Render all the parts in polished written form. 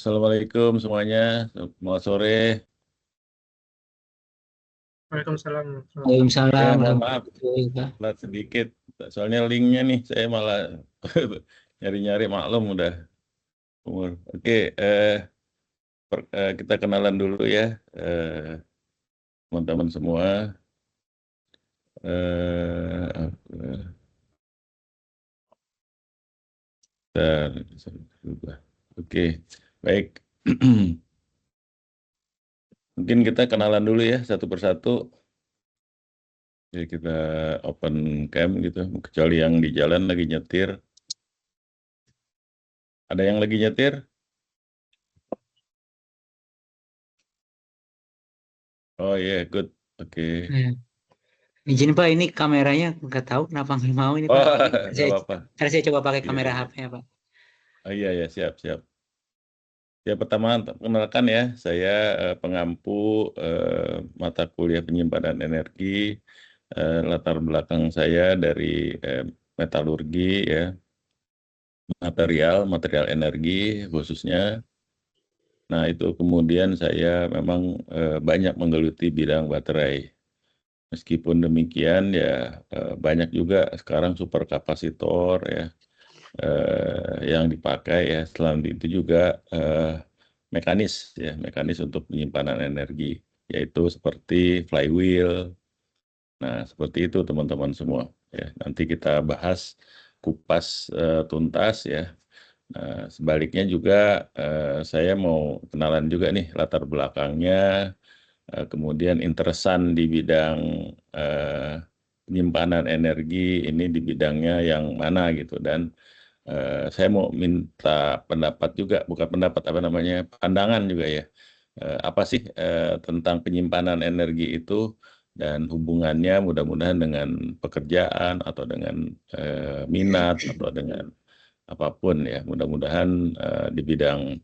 Assalamualaikum semuanya. Selamat sore. Waalaikumsalam. Waalaikumsalam Mohon maaf, warahmatullahi wabarakatuh. telat sedikit. Soalnya linknya nih, saya malah nyari-nyari maklum udah umur. Oke, kita kenalan dulu ya, teman-teman semua. Eh, Oke, baik. Mungkin kita kenalan dulu ya, satu persatu. Jadi kita open cam gitu, kecuali yang di jalan lagi nyetir. Ada yang lagi nyetir? Oh iya, good. Oke. Ya. Izin Pak, ini kameranya nggak tahu kenapa nggak mau ini Pak. Oh, nggak apa-apa. Ntar saya coba pakai Iya, kamera iya. HP ya Pak. Oh iya, ya, siap, siap. Ya, pertama, kenalkan ya, saya pengampu mata kuliah penyimpanan energi. Latar belakang saya dari metalurgi, ya, material energi khususnya. Nah, itu kemudian saya memang banyak menggeluti bidang baterai. Meskipun demikian, ya banyak juga sekarang superkapasitor ya yang dipakai ya. Selain itu juga mekanis untuk penyimpanan energi, yaitu seperti flywheel. Nah, seperti itu teman-teman semua. Ya, nanti kita bahas kupas tuntas ya. Nah, sebaliknya juga saya mau kenalan juga nih latar belakangnya, kemudian interesan di bidang penyimpanan energi ini di bidangnya yang mana gitu, dan saya mau minta pendapat juga, bukan pendapat apa namanya, pandangan juga ya. Apa sih tentang penyimpanan energi itu dan hubungannya mudah-mudahan dengan pekerjaan atau dengan minat atau dengan apapun ya. Mudah-mudahan di bidang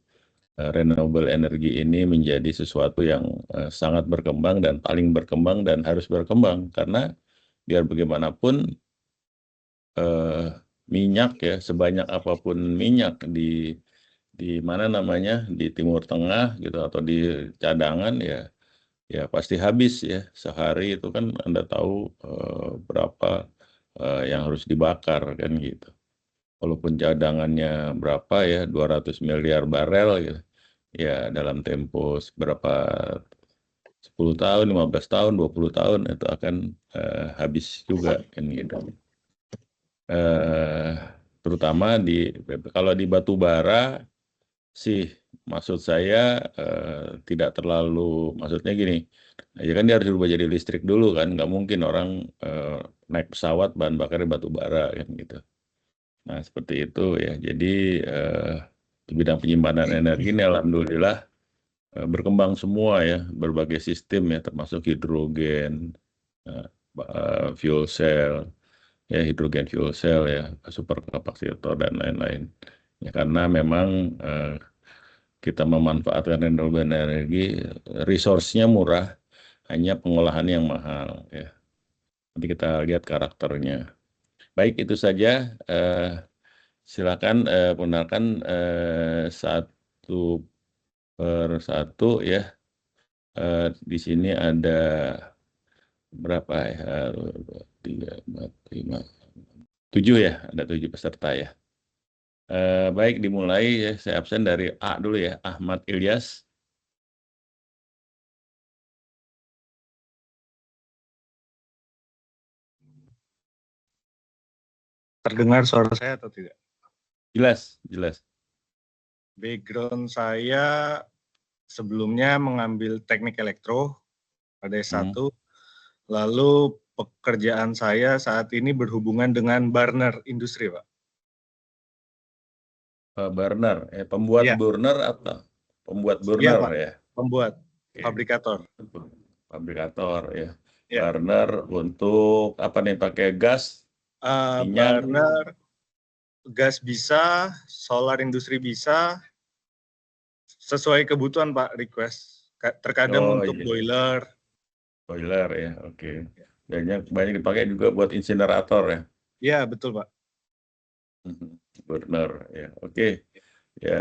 renewable energy ini menjadi sesuatu yang sangat berkembang dan paling berkembang dan harus berkembang, karena biar bagaimanapun minyak ya, sebanyak apapun minyak di mana namanya, di Timur Tengah gitu atau di cadangan ya, ya pasti habis ya. Sehari itu kan Anda tahu berapa yang harus dibakar kan gitu. Walaupun cadangannya berapa ya, 200 miliar barel gitu. Ya dalam tempo berapa, 10 tahun, 15 tahun, 20 tahun itu akan habis juga kan gitu. Terutama kalau di batu bara sih, maksud saya tidak terlalu, maksudnya gini, ya kan dia harus berubah jadi listrik dulu kan, nggak mungkin orang naik pesawat bahan bakarnya batu bara kan gitu. Nah seperti itu ya, jadi di bidang penyimpanan energi ini alhamdulillah berkembang semua ya, berbagai sistem ya, termasuk hidrogen, fuel cell, ya hidrogen fuel cell ya, superkapasitor dan lain-lain. Ya karena memang kita memanfaatkan renewable energi, resource-nya murah, hanya pengolahan yang mahal ya. Nanti kita lihat karakternya. Baik, itu saja. Silakan perkenalkan satu persatu ya. Di sini ada berapa ya? 3, 4, 5, 7 ya, ada 7 peserta ya. Baik, dimulai ya. Saya absen dari A dulu ya, Ahmad Ilyas. Terdengar suara saya atau tidak? Jelas, jelas. Background saya sebelumnya mengambil teknik elektro pada S1, lalu pekerjaan saya saat ini berhubungan dengan burner industri, Pak. Burner, pembuat Ya. burner atau pembuat Iya, burner Pak. ya? Pembuat, Oke. fabrikator. Fabrikator ya. Ya. Burner untuk apa nih, pakai gas? Minyak? Burner, gas bisa, solar industri bisa, sesuai kebutuhan Pak, request. Terkadang untuk Iya. boiler. Boiler ya, oke. Banyak dipakai juga buat insinerator ya. Iya, betul Pak. Burner ya, oke. Ya,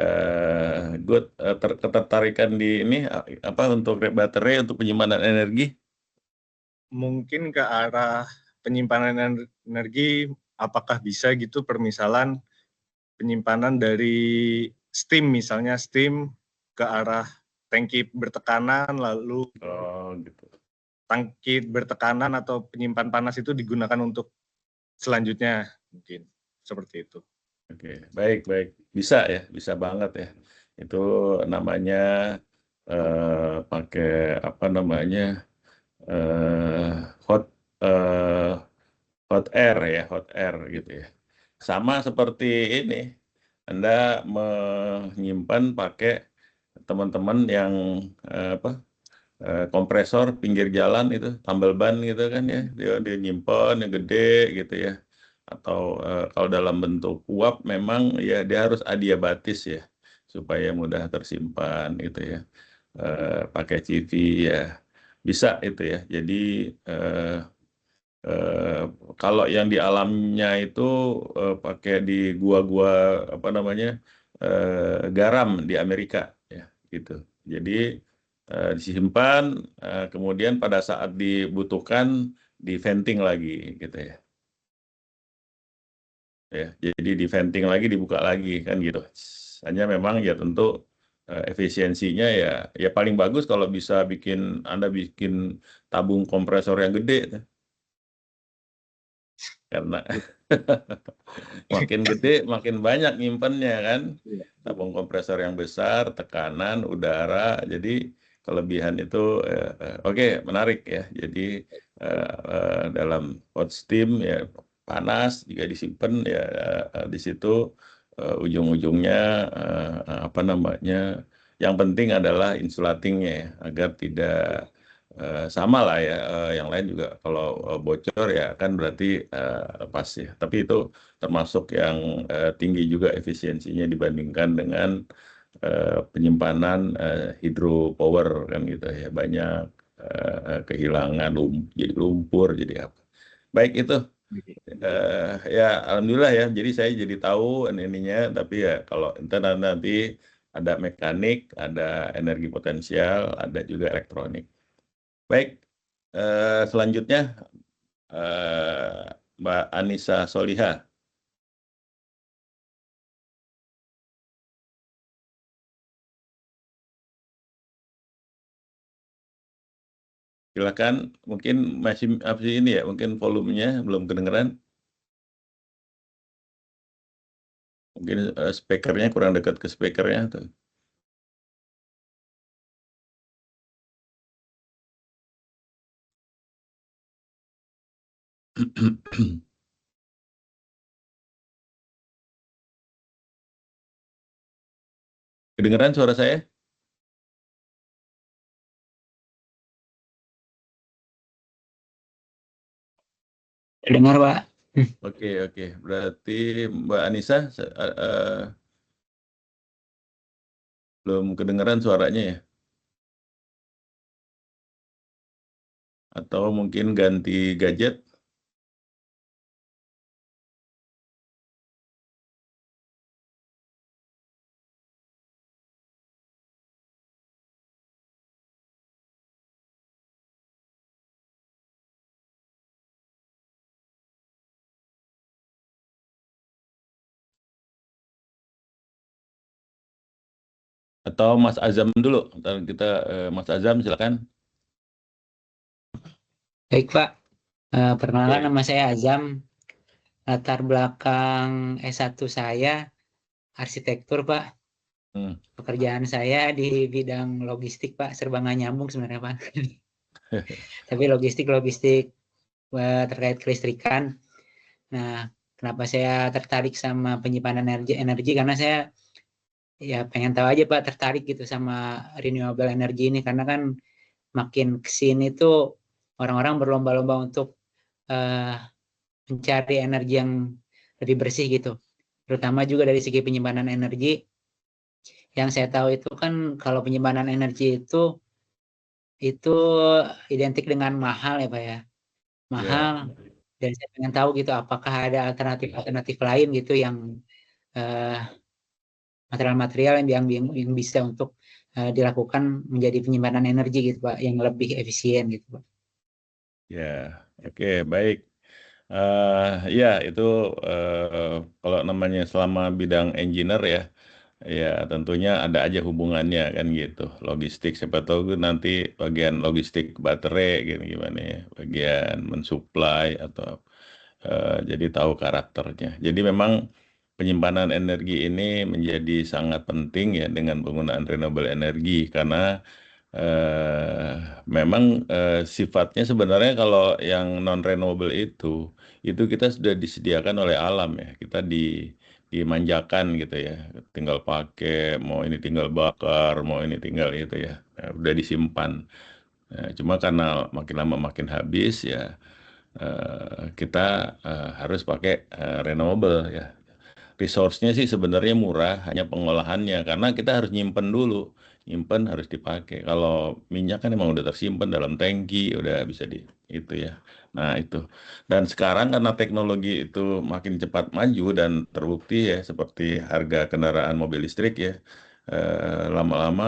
good. Ketertarikan di ini apa untuk baterai untuk penyimpanan energi? Mungkin ke arah penyimpanan energi, apakah bisa gitu permisalan penyimpanan dari steam, misalnya steam ke arah tangki bertekanan, lalu Oh, gitu. tangki bertekanan atau penyimpan panas itu digunakan untuk selanjutnya, mungkin seperti itu. Oke, baik, baik. Bisa ya, bisa banget ya. Itu namanya pakai apa namanya eh, hot eh, hot air ya, hot air gitu ya. Sama seperti ini, Anda menyimpan pakai teman-teman yang apa kompresor pinggir jalan itu, tambal ban gitu kan ya, dia nyimpan yang gede gitu ya. Atau kalau dalam bentuk uap memang ya dia harus adiabatis ya, supaya mudah tersimpan gitu ya. Pakai CV ya bisa itu ya. Jadi eh, eh, kalau yang di alamnya itu pakai di gua-gua apa namanya garam di Amerika ya gitu. Jadi disimpan, kemudian pada saat dibutuhkan di venting lagi gitu ya. Ya, jadi di venting lagi dibuka lagi kan gitu. Hanya memang ya tentu efisiensinya ya ya paling bagus kalau bisa Anda bikin tabung kompresor yang gede tuh. Karena makin gede makin banyak nyimpennya kan. Tabung kompresor yang besar, tekanan udara, jadi kelebihan itu oke, menarik ya. Jadi dalam hot steam ya panas jika disimpan ya di situ ujung-ujungnya apa namanya, yang penting adalah insulatingnya ya, agar tidak sama lah ya, yang lain juga kalau bocor ya kan berarti lepas ya. Tapi itu termasuk yang tinggi juga efisiensinya dibandingkan dengan penyimpanan hydropower kan gitu ya. Banyak kehilangan jadi lumpur jadi apa. Baik itu ya alhamdulillah ya. Jadi saya jadi tahu ininya, tapi ya kalau nanti ada mekanik, ada energi potensial, ada juga elektronik. Baik, selanjutnya Mbak Anissa Soliha. Silakan, mungkin masih ini ya, mungkin volumenya belum kedengeran. Mungkin speakernya kurang dekat ke speakernya tuh. Kedengeran suara saya? Dengar, Pak. Oke, oke. Berarti Mbak Anissa belum kedengeran suaranya ya? Atau mungkin ganti gadget? Atau Mas Azam dulu? Ntar kita Mas Azam silakan. Baik, Pak. Perkenalkan Oke. nama saya Azam. Latar belakang S1 saya arsitektur, Pak. Hmm. Pekerjaan saya di bidang logistik, Pak. Serba nggak nyambung sebenarnya, Pak. Tapi logistik terkait kelistrikan. Nah, kenapa saya tertarik sama penyimpanan energi? Karena saya ya pengen tahu aja, Pak, tertarik gitu sama renewable energy ini. Karena kan makin kesini tuh orang-orang berlomba-lomba untuk uh, mencari energi yang lebih bersih gitu. Terutama juga dari segi penyimpanan energi. Yang saya tahu itu kan kalau penyimpanan energi itu identik dengan mahal ya, Pak ya. Mahal. Ya. Dan saya pengen tahu gitu apakah ada alternatif-alternatif lain gitu yang uh, material-material yang bisa untuk dilakukan menjadi penyimpanan energi gitu Pak, yang lebih efisien gitu Pak. Ya, oke, baik. Ya, itu kalau namanya selama bidang engineer ya, ya tentunya ada aja hubungannya kan gitu. Logistik, siapa tahu nanti bagian logistik baterai gitu gimana ya, bagian mensuplai atau jadi tahu karakternya. Jadi memang penyimpanan energi ini menjadi sangat penting ya dengan penggunaan renewable energi karena memang sifatnya sebenarnya kalau yang non renewable itu kita sudah disediakan oleh alam ya, kita dimanjakan gitu ya, tinggal pakai, mau ini tinggal bakar, mau ini tinggal itu ya, udah disimpan. Cuma karena makin lama makin habis ya, kita harus pakai renewable ya. Resource-nya sih sebenarnya murah, hanya pengolahannya karena kita harus nyimpen dulu. Nyimpen harus dipakai. Kalau minyak kan emang udah tersimpan dalam tangki, udah bisa itu ya. Nah, itu. Dan sekarang karena teknologi itu makin cepat maju dan terbukti ya seperti harga kendaraan mobil listrik ya. Lama-lama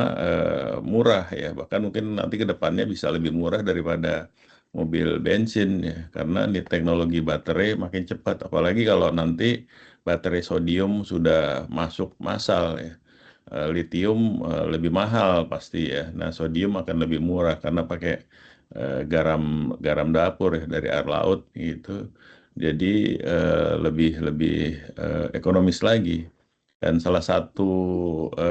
murah ya. Bahkan mungkin nanti ke depannya bisa lebih murah daripada mobil bensin ya. Karena nih teknologi baterai makin cepat. Apalagi kalau nanti baterai sodium sudah masuk massal ya. Litium lebih mahal pasti ya. Nah, sodium akan lebih murah karena pakai garam garam dapur ya dari air laut gitu. Jadi lebih lebih ekonomis lagi. Dan salah satu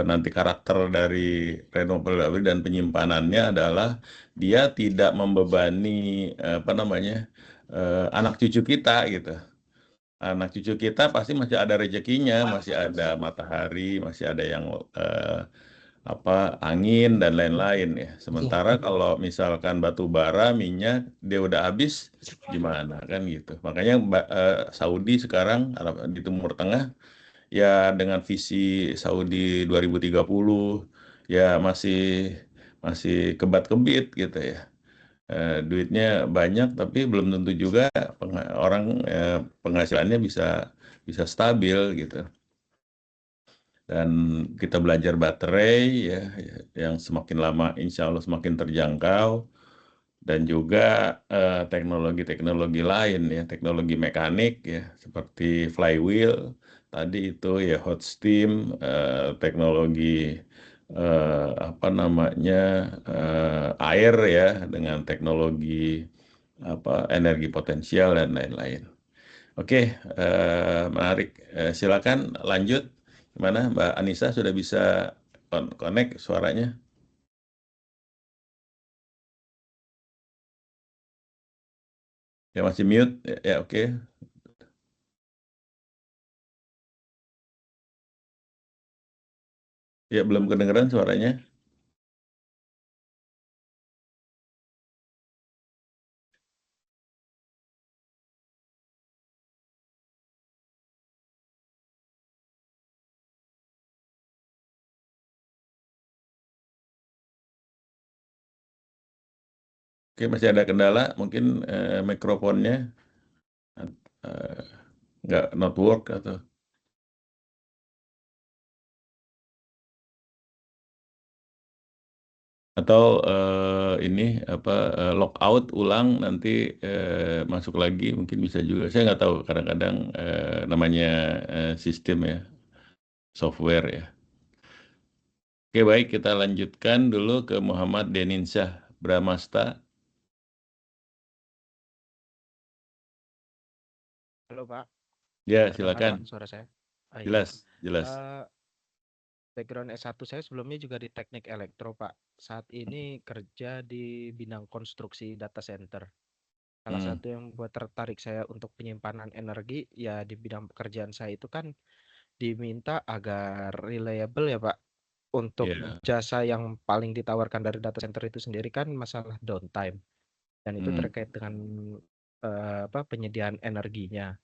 nanti karakter dari renewable energy dan penyimpanannya adalah dia tidak membebani apa namanya anak cucu kita gitu. Anak cucu kita pasti masih ada rezekinya, masih ada matahari, masih ada yang eh, apa angin dan lain-lain ya. Sementara kalau misalkan batu bara, minyak dia udah habis gimana kan gitu. Makanya Saudi sekarang di Timur Tengah ya dengan visi Saudi 2030 ya masih masih kebat-kebit gitu ya. Duitnya banyak tapi belum tentu juga orang penghasilannya bisa bisa stabil gitu. Dan kita belajar baterai ya, yang semakin lama insya Allah semakin terjangkau dan juga teknologi-teknologi lain ya, teknologi mekanik ya seperti flywheel tadi itu ya hot steam, teknologi apa namanya air ya dengan teknologi apa energi potensial dan lain-lain. Oke, menarik. Silakan lanjut. Gimana Mbak Anissa sudah bisa connect suaranya? Ya masih mute. Ya, oke. Ya belum kedengeran suaranya. Oke, masih ada kendala. Mungkin mikrofonnya eh, nggak not work atau ini apa lockout ulang nanti masuk lagi mungkin bisa juga. Saya nggak tahu kadang-kadang namanya sistem ya software ya. Oke baik kita lanjutkan dulu ke Muhammad Deninsyah Bramasta. Halo Pak, Ya terdengar Pak silakan. suara saya? Ah, iya. Jelas jelas. Background S1 saya sebelumnya juga di teknik elektro Pak. Saat ini kerja di bidang konstruksi data center. Salah Hmm, satu yang buat tertarik saya untuk penyimpanan energi ya di bidang pekerjaan saya itu kan diminta agar reliable ya Pak. Untuk ya. jasa yang paling ditawarkan dari data center itu sendiri kan masalah downtime dan itu Hmm, terkait dengan penyediaan energinya.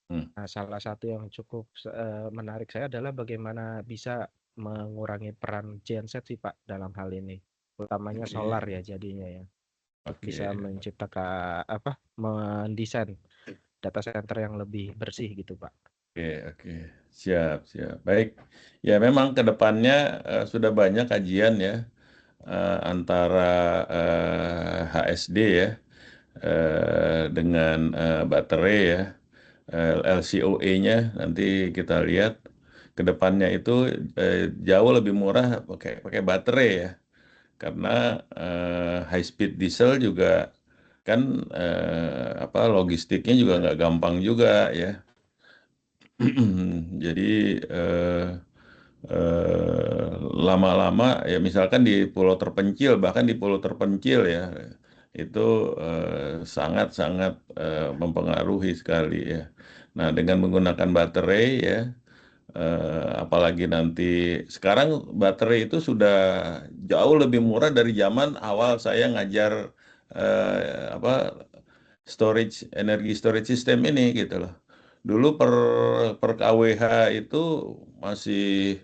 hmm. Nah, salah satu yang cukup menarik saya adalah bagaimana bisa mengurangi peran genset sih Pak dalam hal ini, utamanya Oke solar ya jadinya ya, untuk bisa oke. menciptakan mendesain data center yang lebih bersih gitu Pak. Oke. Siap, siap. Baik. Ya, memang ke depannya sudah banyak kajian ya antara HSD ya dengan baterai ya. LCOE-nya nanti kita lihat ke depannya itu jauh lebih murah pakai pakai baterai ya. Karena high speed diesel juga kan logistiknya juga nggak gampang juga ya. Jadi lama-lama ya misalkan di pulau terpencil, bahkan di pulau terpencil ya itu sangat-sangat mempengaruhi sekali ya. Nah, dengan menggunakan baterai ya, apalagi nanti sekarang baterai itu sudah jauh lebih murah dari zaman awal saya ngajar energi storage system ini gitu loh. Dulu per kWh itu masih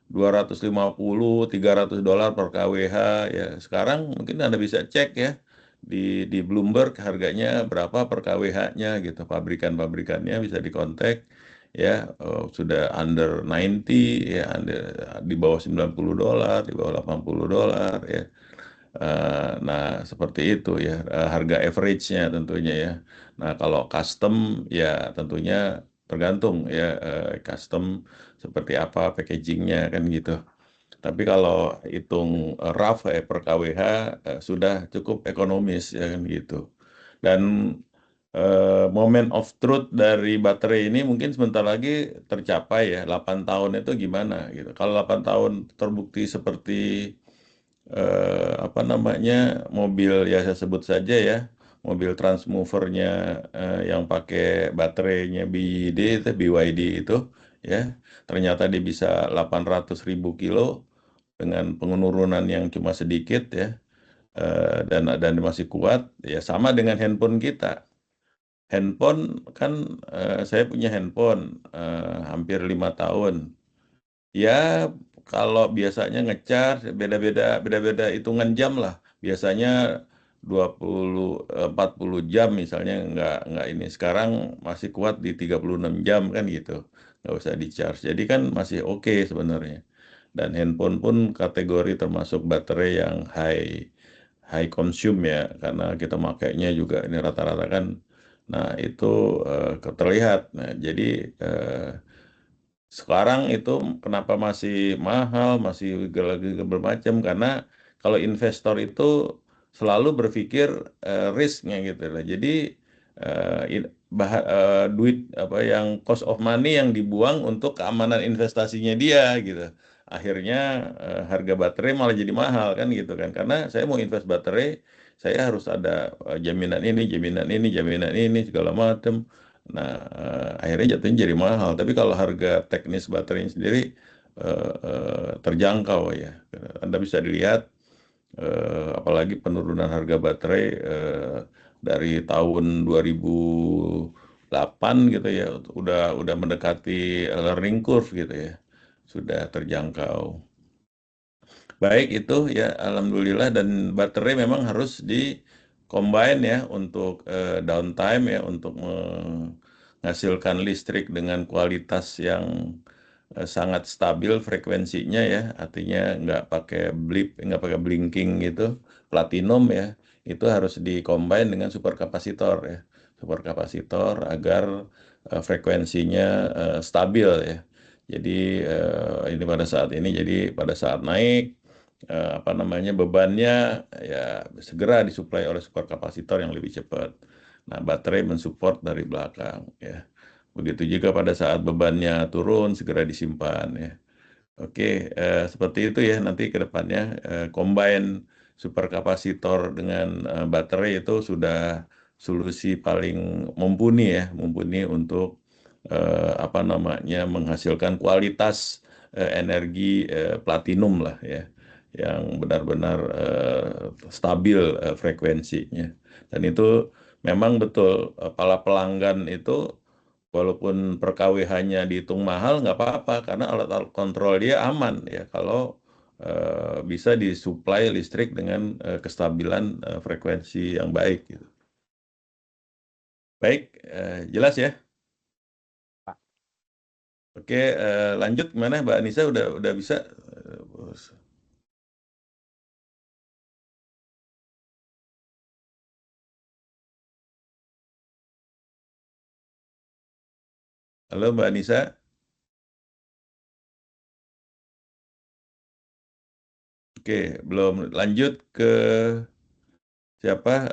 250-300 dolar per kWh ya. Sekarang mungkin Anda bisa cek ya di Bloomberg harganya berapa per kWh-nya gitu. Pabrikan-pabrikannya bisa dikontak ya, sudah under 90 ya, di bawah 90 dolar, di bawah 80 dolar ya. Nah, seperti itu ya, harga average-nya tentunya ya. Nah, kalau custom ya tentunya tergantung ya, custom seperti apa packaging-nya kan gitu. Tapi kalau hitung rough per kWh sudah cukup ekonomis ya kan gitu. Dan moment of truth dari baterai ini mungkin sebentar lagi tercapai ya. 8 tahun itu gimana gitu. Kalau 8 tahun terbukti seperti mobil ya saya sebut saja ya, mobil transmovernya yang pakai baterainya BYD itu ya, ternyata dia bisa 800.000 kilo dengan penurunan yang cuma sedikit ya, dan masih kuat ya, sama dengan handphone kita. Handphone kan saya punya handphone hampir 5 tahun. Ya, kalau biasanya ngecas beda-beda hitungan jam lah. Biasanya 40 jam misalnya nggak ini. Sekarang masih kuat di 36 jam kan gitu. Nggak usah di-charge. Jadi kan masih oke sebenarnya. Dan handphone pun kategori termasuk baterai yang high consume ya, karena kita makainya juga ini rata-rata kan. Nah, itu terlihat. Nah, jadi sekarang itu kenapa masih mahal, masih bermacam, karena kalau investor itu selalu berpikir risknya gitu lah. Jadi duit apa yang cost of money yang dibuang untuk keamanan investasinya dia gitu. Akhirnya harga baterai malah jadi mahal kan gitu kan. Karena saya mau invest baterai, saya harus ada jaminan ini, jaminan ini, jaminan ini segala macam. Nah, akhirnya jatuhnya jadi mahal. Tapi kalau harga teknis baterainya sendiri terjangkau ya. Anda bisa dilihat, apalagi penurunan harga baterai dari tahun 2008 gitu ya, udah mendekati learning curve gitu ya, sudah terjangkau. Baik itu ya, alhamdulillah, dan baterai memang harus di combine ya untuk downtime ya, untuk menghasilkan listrik dengan kualitas yang sangat stabil frekuensinya ya, artinya nggak pakai blinking gitu, platinum ya, itu harus di combine dengan superkapasitor ya, superkapasitor agar frekuensinya stabil ya. Jadi ini pada saat naik bebannya ya segera disuplai oleh superkapasitor yang lebih cepat. Nah, baterai mensupport dari belakang ya. Begitu juga pada saat bebannya turun segera disimpan ya. Oke, seperti itu ya nanti ke depannya combine superkapasitor dengan baterai itu sudah solusi paling mumpuni ya, mumpuni untuk menghasilkan kualitas energi platinum lah ya, yang benar-benar stabil frekuensinya. Dan itu memang betul, para pelanggan itu walaupun per kWh-nya dihitung mahal nggak apa-apa, karena alat-alat kontrol dia aman ya kalau bisa disuplai listrik dengan kestabilan frekuensi yang baik gitu. Baik, jelas ya? Oke, lanjut gimana Mbak Anissa, udah bisa? Halo Mbak Anissa. Oke, belum lanjut ke siapa?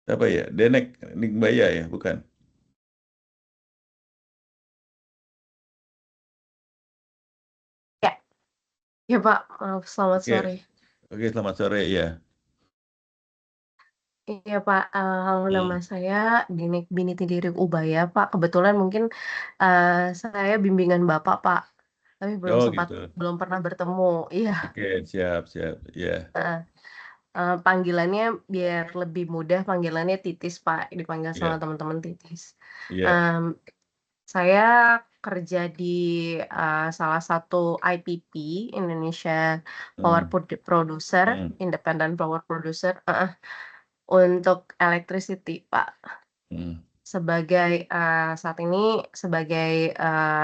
Siapa ya? Denek Nikbaya ya, bukan? Ya, ya Pak, maaf, selamat Oke, sore. oke, selamat sore ya. Iya Pak, halo, nama saya Dinik Biniti Dirik Ubaya Pak. Kebetulan mungkin saya bimbingan Bapak Pak, tapi Oh gitu. belum pernah bertemu. Iya, Oke, siap, ya. panggilannya biar lebih mudah, panggilannya Titis Pak, dipanggil sama Iya, teman-teman Titis. iya. Em, saya kerja di salah satu IPP, Indonesia Power Producer, Hmm. Independent Power Producer, untuk electricity Pak. Hmm. Sebagai saat ini sebagai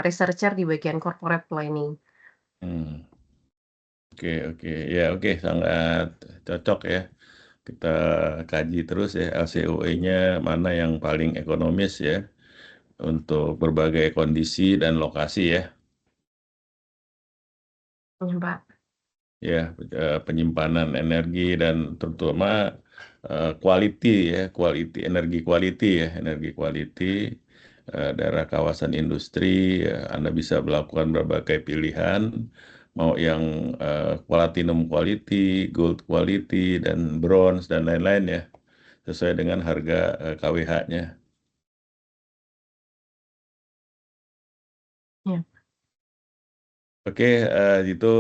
researcher di bagian corporate planning. Oke, ya, oke, sangat cocok ya. Kita kaji terus ya LCOE-nya mana yang paling ekonomis ya untuk berbagai kondisi dan lokasi ya. Iya, Pak. Ya, penyimpanan energi dan terutama quality ya, energi quality daerah kawasan industri, Anda bisa melakukan berbagai pilihan, mau yang platinum quality, gold quality, dan bronze dan lain-lain ya, sesuai dengan harga KWH-nya. Ya. Oke, itu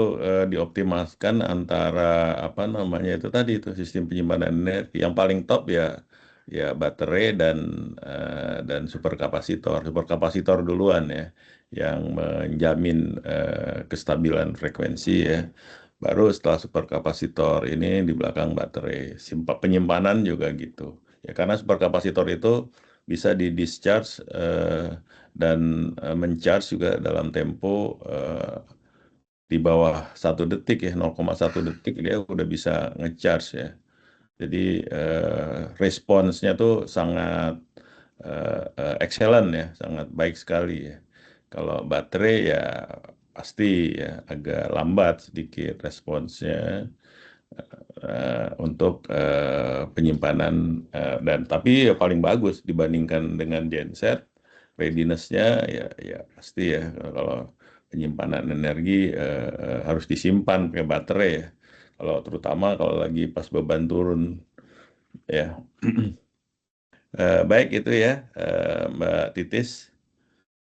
dioptimalkan antara apa namanya itu tadi itu sistem penyimpanan energi yang paling top ya baterai dan superkapasitor. Superkapasitor duluan ya yang menjamin kestabilan frekuensi ya. Baru setelah superkapasitor ini di belakang baterai. Penyimpanan juga gitu. Ya karena superkapasitor itu bisa di discharge dan mencharge juga dalam tempo di bawah 1 detik ya, 0,1 detik dia udah bisa ngecharge ya. Jadi responsnya tuh sangat excellent ya, sangat baik sekali ya. Kalau baterai ya pasti ya agak lambat sedikit responsnya untuk penyimpanan dan tapi ya paling bagus dibandingkan dengan genset readiness-nya ya pasti ya kalau penyimpanan energi harus disimpan pakai baterai ya. Kalau terutama kalau lagi pas beban turun ya. Baik itu ya Mbak Titis.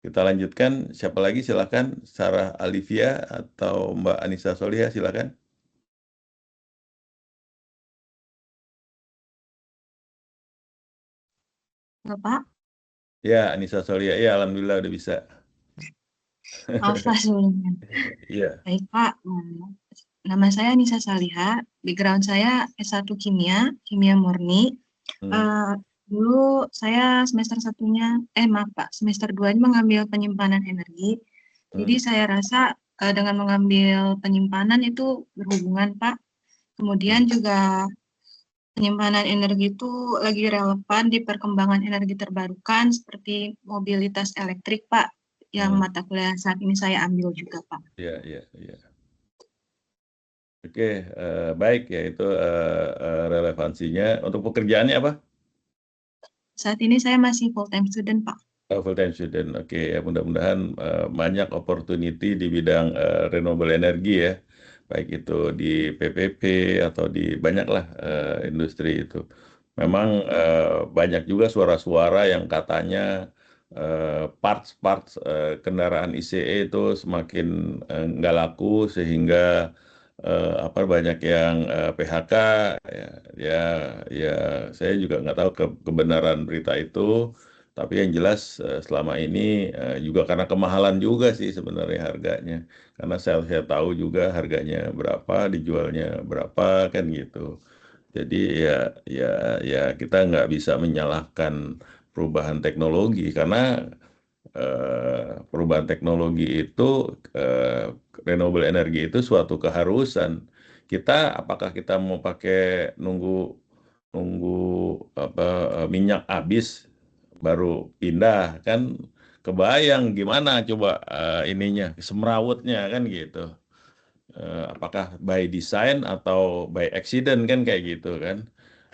Kita lanjutkan. Siapa lagi silakan. Sarah Alivia atau Mbak Anissa Soliha silakan. Enggak, Pak. Ya, Anissa Soliha. Ya, alhamdulillah udah bisa. Maaf Pak sebelumnya. Iya. Baik, Pak. Nama saya Nisa Saliha. Background saya S1 Kimia Murni. Dulu saya semester 1-nya, maaf Pak, semester 2-nya mengambil penyimpanan energi. Jadi saya rasa dengan mengambil penyimpanan itu berhubungan, Pak. Kemudian juga penyimpanan energi itu lagi relevan di perkembangan energi terbarukan seperti mobilitas elektrik, Pak, yang mata kuliah saat ini saya ambil juga, Pak. Iya. Oke, baik ya itu relevansinya. Untuk pekerjaannya apa? Saat ini saya masih full-time student, Pak. Full time student. Oke, ya mudah-mudahan banyak opportunity di bidang renewable energy ya. Baik itu di PPP atau di banyaklah industri itu. Memang banyak juga suara-suara yang katanya parts-parts kendaraan ICE itu semakin nggak laku sehingga banyak yang PHK ya saya juga nggak tahu kebenaran berita itu. Tapi yang jelas selama ini juga karena kemahalan juga sih sebenarnya harganya. Karena saya tahu juga harganya berapa, dijualnya berapa kan gitu. Jadi ya kita nggak bisa menyalahkan perubahan teknologi karena perubahan teknologi itu renewable energy itu suatu keharusan. Apakah kita mau pakai nunggu minyak habis baru pindah kan, kebayang gimana coba ininya semrawutnya kan gitu. Apakah by design atau by accident kan kayak gitu kan,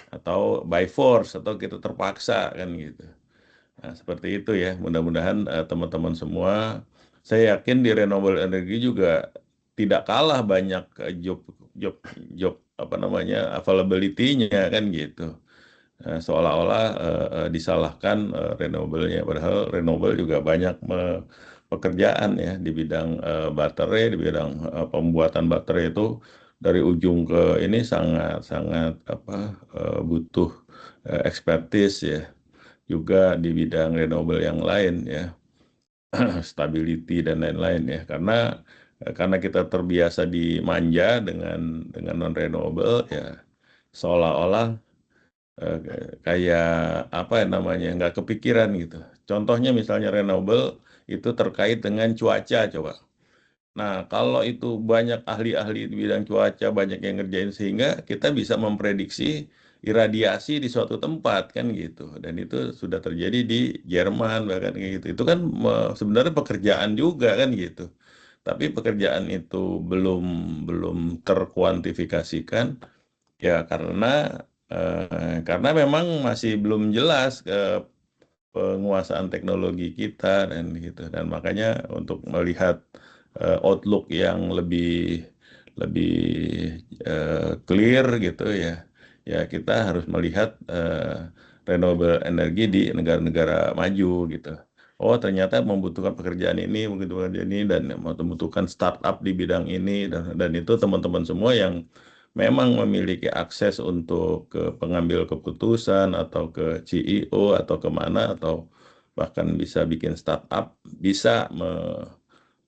atau by force atau kita terpaksa kan gitu. Nah, seperti itu ya. Mudah-mudahan teman-teman semua, saya yakin di renewable energy juga tidak kalah banyak job availability-nya kan gitu. Seolah-olah disalahkan renewable-nya, padahal renewable juga banyak pekerjaan ya di bidang baterai, di bidang pembuatan baterai itu dari ujung ke ini sangat butuh expertise ya. Juga di bidang renewable yang lain ya, stability dan lain-lain ya, karena kita terbiasa dimanja dengan non renewable ya, seolah-olah kayak apa ya namanya, nggak kepikiran gitu. Contohnya misalnya renewable itu terkait dengan cuaca coba. Nah, kalau itu banyak ahli-ahli di bidang cuaca, banyak yang ngerjain sehingga kita bisa memprediksi iradiasi di suatu tempat kan gitu. Dan itu sudah terjadi di Jerman bahkan kayak gitu. Itu kan sebenarnya pekerjaan juga kan gitu. Tapi pekerjaan itu belum terkuantifikasikan ya karena memang masih belum jelas penguasaan teknologi kita dan gitu, dan makanya untuk melihat outlook yang lebih clear gitu ya, kita harus melihat renewable energy di negara-negara maju gitu. Oh, ternyata membutuhkan pekerjaan ini, dan membutuhkan startup di bidang ini, dan itu teman-teman semua yang memang memiliki akses untuk ke pengambil keputusan atau ke CEO atau kemana, atau bahkan bisa bikin startup, bisa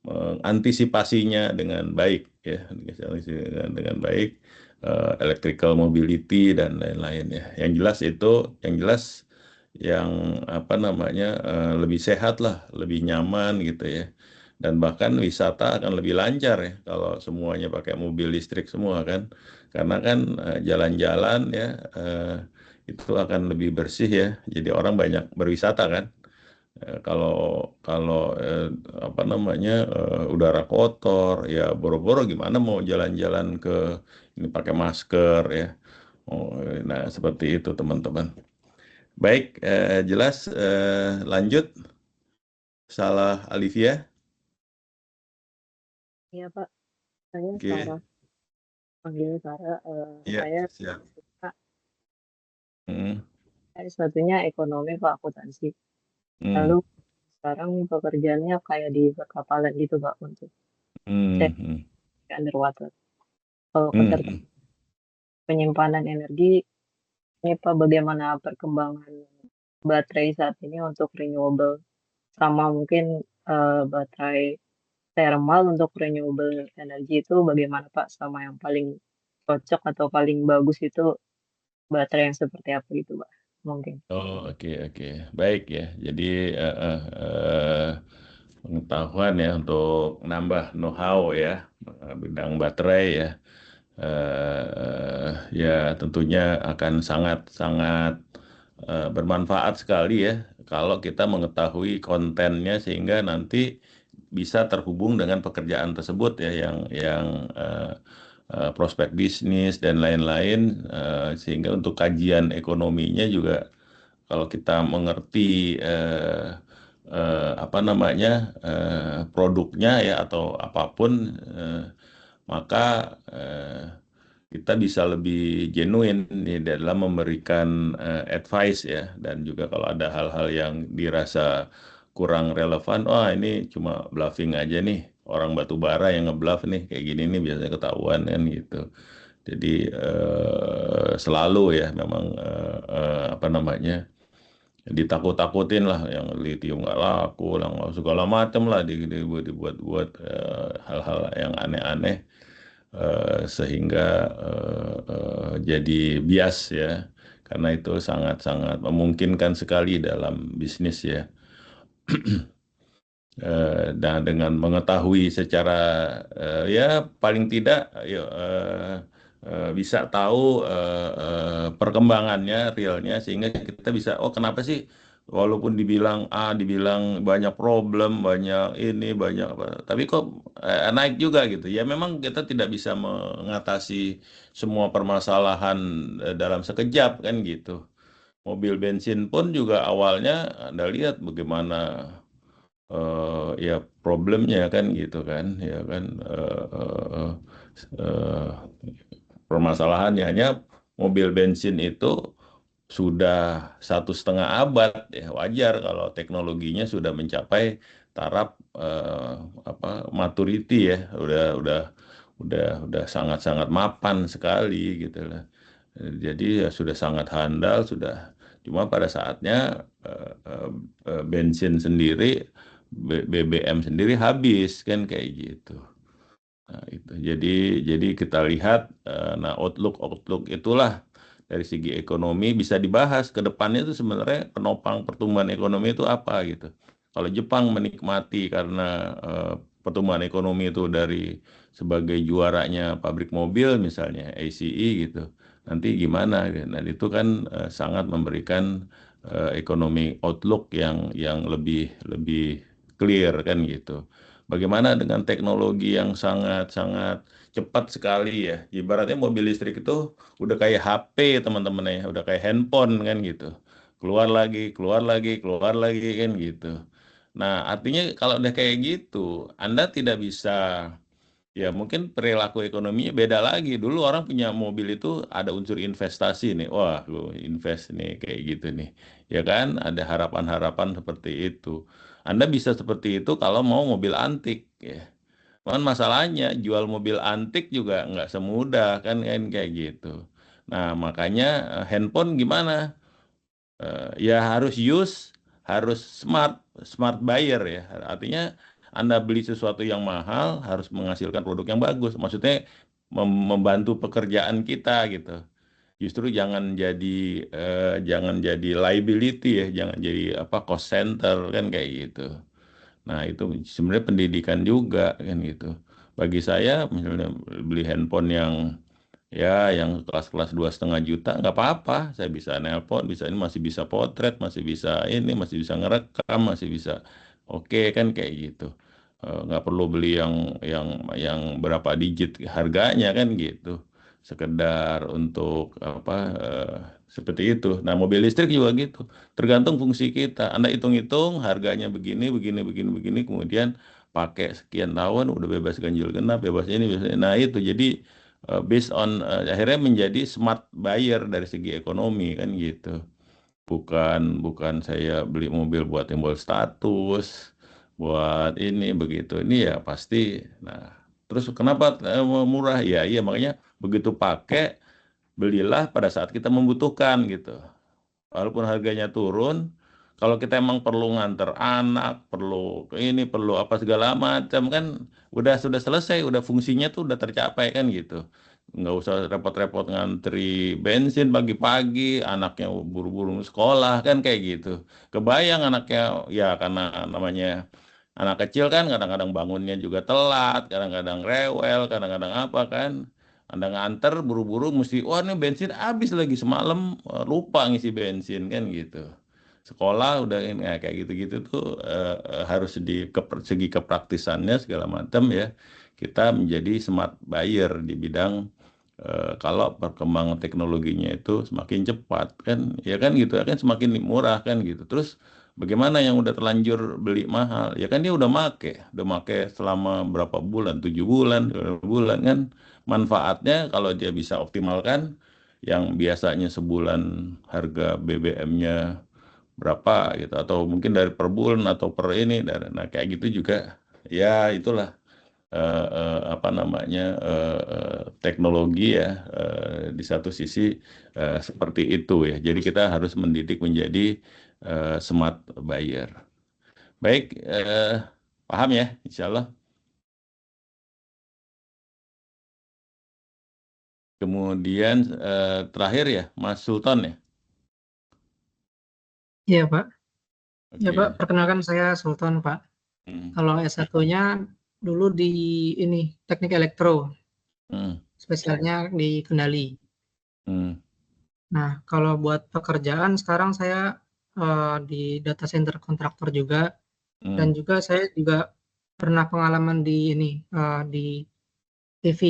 mengantisipasinya dengan baik ya, dengan baik, electrical mobility dan lain-lain ya. Yang jelas yang lebih sehat lah, lebih nyaman gitu ya. Dan bahkan wisata akan lebih lancar ya kalau semuanya pakai mobil listrik semua kan, karena kan jalan-jalan ya itu akan lebih bersih ya, jadi orang banyak berwisata kan. Kalau udara kotor ya, boro-boro gimana mau jalan-jalan ke ini pakai masker ya. Nah seperti itu teman-teman. Baik, jelas, lanjut. Salah Alivia. Iya Pak, saya Oke. Sarah, panggilnya Sarah. Iya, Saya siap. suka Hmm, S1-nya ekonomi Pak, akuntansi. hmm, Lalu sekarang pekerjaannya kayak di perkapalan gitu Pak, untuk hmm, cek hmm, underwater. Kalau hmm, ketertarikan penyimpanan energi, ini Pak bagaimana perkembangan baterai saat ini untuk renewable, sama mungkin baterai thermal untuk renewable energy itu bagaimana Pak, sama yang paling cocok atau paling bagus itu baterai yang seperti apa gitu Pak, mungkin. Oh, oke. Baik ya. Jadi pengetahuan ya untuk nambah know-how ya, bidang baterai ya. Ya tentunya akan sangat bermanfaat sekali ya kalau kita mengetahui kontennya, sehingga nanti bisa terhubung dengan pekerjaan tersebut ya, yang prospek bisnis dan lain-lain, sehingga untuk kajian ekonominya juga kalau kita mengerti produknya ya atau apapun, maka kita bisa lebih genuine di dalam memberikan advice ya, dan juga kalau ada hal-hal yang dirasa kurang relevan, ini cuma bluffing aja nih, orang batu bara yang ngebluff nih kayak gini nih, biasanya ketahuan kan gitu. Jadi selalu ya memang ditakut-takutin lah, yang lithium nggak laku lah, segala macam lah dibuat hal-hal yang aneh-aneh, sehingga jadi bias ya, karena itu sangat-sangat memungkinkan sekali dalam bisnis ya. Dan dengan mengetahui secara ya paling tidak bisa tahu perkembangannya realnya sehingga kita bisa kenapa sih walaupun dibilang dibilang banyak problem banyak ini banyak apa tapi kok naik juga gitu ya memang kita tidak bisa mengatasi semua permasalahan dalam sekejap kan gitu mobil bensin pun juga awalnya Anda lihat bagaimana ya problemnya kan gitu kan ya kan eh, permasalahannya hanya mobil bensin itu sudah 1,5 abad ya wajar kalau teknologinya sudah mencapai taraf maturity ya udah sangat-sangat mapan sekali gitu lah. Jadi ya sudah sangat handal sudah cuma pada saatnya bensin sendiri BBM sendiri habis kan kayak gitu. Nah, itu. Jadi kita lihat nah outlook itulah dari segi ekonomi bisa dibahas ke depannya itu sebenarnya penopang pertumbuhan ekonomi itu apa gitu. Kalau Jepang menikmati karena pertumbuhan ekonomi itu dari sebagai juaranya pabrik mobil misalnya ACE gitu. Nanti gimana? Dan itu kan sangat memberikan ekonomi outlook yang lebih clear kan gitu. Bagaimana dengan teknologi yang sangat-sangat cepat sekali ya. Ibaratnya mobil listrik itu udah kayak HP teman-teman ya, udah kayak handphone kan gitu. Keluar lagi, keluar lagi, keluar lagi kan gitu. Nah, artinya kalau udah kayak gitu, Anda tidak bisa ya mungkin perilaku ekonominya beda lagi. Dulu orang punya mobil itu ada unsur investasi nih. Wah, lu invest nih kayak gitu nih. Ya kan? Ada harapan-harapan seperti itu. Anda bisa seperti itu kalau mau mobil antik ya. Cuman masalahnya jual mobil antik juga nggak semudah kan kayak gitu. Nah, makanya handphone gimana? Ya harus harus smart buyer ya. Artinya Anda beli sesuatu yang mahal harus menghasilkan produk yang bagus. Maksudnya membantu pekerjaan kita gitu. Justru jangan jadi liability ya, jangan jadi cost center kan kayak gitu. Nah, itu sebenarnya pendidikan juga kan gitu. Bagi saya misalnya beli handphone yang kelas-kelas 2,5 juta nggak apa-apa. Saya bisa nelpon, bisa ini masih bisa potret, masih bisa ini, masih bisa ngerekam, masih bisa oke kan kayak gitu. Nggak perlu beli yang berapa digit harganya kan gitu. Sekedar untuk seperti itu. Nah, mobil listrik juga gitu. Tergantung fungsi kita. Anda hitung-hitung harganya begini, begini, begini, begini, kemudian pakai sekian tahun udah bebas ganjil genap, bebas ini, bebas ini. Nah, itu jadi based on akhirnya menjadi smart buyer dari segi ekonomi kan gitu. Bukan saya beli mobil buat timbul status, buat ini begitu. Ini ya pasti. Nah, terus kenapa murah? Ya, iya makanya begitu pakai belilah pada saat kita membutuhkan gitu. Walaupun harganya turun, kalau kita emang perlu nganter anak, perlu ini, perlu apa segala macam kan, sudah selesai, udah fungsinya tuh udah tercapai kan gitu. Nggak usah repot-repot ngantri bensin pagi-pagi, anaknya buru-buru sekolah kan kayak gitu. Kebayang anaknya ya karena namanya anak kecil kan kadang-kadang bangunnya juga telat, kadang-kadang rewel, kadang-kadang apa kan. Anda nganter buru-buru mesti, wah ini bensin habis lagi semalam lupa ngisi bensin kan gitu. Sekolah udah ini kayak gitu-gitu tuh harus segi kepraktisannya segala macam ya. Kita menjadi smart buyer di bidang kalau perkembangan teknologinya itu semakin cepat kan ya kan gitu kan semakin murah kan gitu. Terus bagaimana yang udah terlanjur beli mahal ya kan dia udah make selama berapa bulan 7 bulan 2 bulan kan manfaatnya kalau dia bisa optimalkan yang biasanya sebulan harga BBM-nya berapa gitu atau mungkin dari per bulan atau per ini nah kayak gitu juga ya itulah apa namanya teknologi ya di satu sisi seperti itu ya jadi kita harus mendidik menjadi smart buyer baik paham ya insya Allah. Kemudian terakhir ya, Mas Sultan ya. Iya Pak. Ya Oke. Pak, perkenalkan saya Sultan Pak. Kalau S1-nya dulu di ini teknik elektro, spesialnya di Kendali. Nah, kalau buat pekerjaan sekarang saya di data center kontraktor juga, dan juga saya juga pernah pengalaman di ini di PV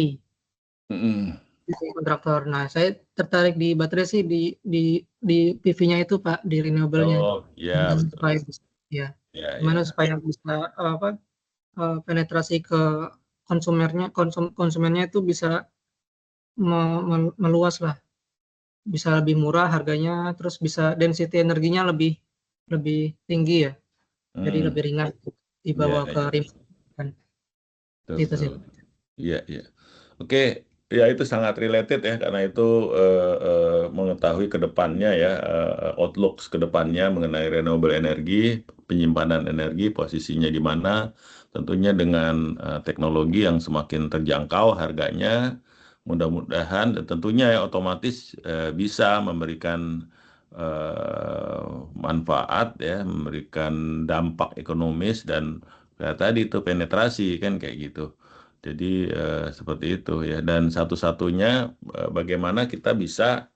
kontraktor. Nah, saya tertarik di baterai sih di PV-nya itu Pak, di renewable-nya. Oh, ya betul. Supaya bisa, ya, Ya, gimana ya. supaya bisa penetrasi ke konsumennya itu bisa meluas lah, bisa lebih murah harganya, terus bisa density energinya lebih tinggi ya, jadi lebih ringan dibawa ke rim. Itu sih. Betul. Iya, iya. Oke, ya itu sangat related ya, karena itu mengetahui ke depannya ya, outlooks ke depannya mengenai renewable energy, penyimpanan energi, posisinya di mana, tentunya dengan teknologi yang semakin terjangkau harganya, mudah-mudahan dan tentunya ya otomatis bisa memberikan manfaat ya, memberikan dampak ekonomis dan kayak tadi itu penetrasi kan kayak gitu. Jadi seperti itu ya. Dan satu-satunya bagaimana kita bisa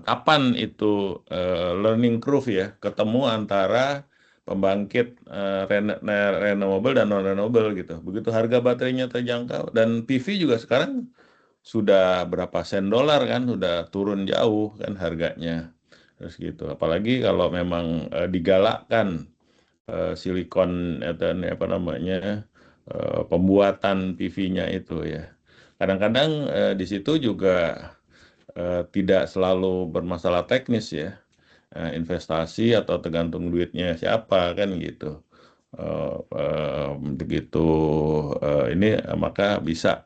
kapan itu learning curve ya, ketemu antara pembangkit renewable dan non renewable gitu. Begitu harga baterainya terjangkau dan PV juga sekarang sudah berapa sen dolar kan, sudah turun jauh kan harganya. Terus gitu. Apalagi kalau memang digalakkan silikon dan apa namanya pembuatan PV-nya itu ya. Kadang-kadang di situ juga tidak selalu bermasalah teknis ya. Investasi atau tergantung duitnya siapa kan gitu. Begitu ini maka bisa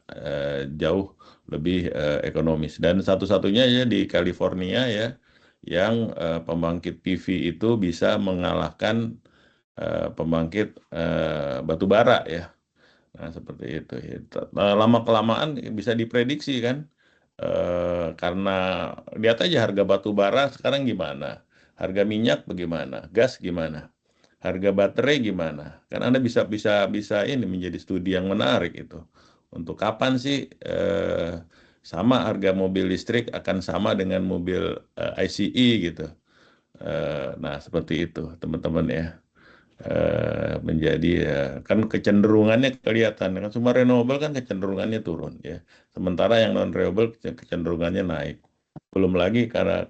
jauh lebih ekonomis. Dan satu-satunya ya di California ya yang pembangkit PV itu bisa mengalahkan pembangkit batu bara ya. Nah, seperti itu. Lama-kelamaan bisa diprediksi kan, karena lihat aja harga batu bara sekarang gimana, harga minyak bagaimana, gas gimana, harga baterai gimana. Kan Anda bisa ini menjadi studi yang menarik itu. Untuk kapan sih sama harga mobil listrik akan sama dengan mobil ICE gitu. Nah, seperti itu teman-teman ya. Menjadi kan kecenderungannya kelihatan kan, semua renewable kan kecenderungannya turun ya, sementara yang non renewable kecenderungannya naik. Belum lagi karena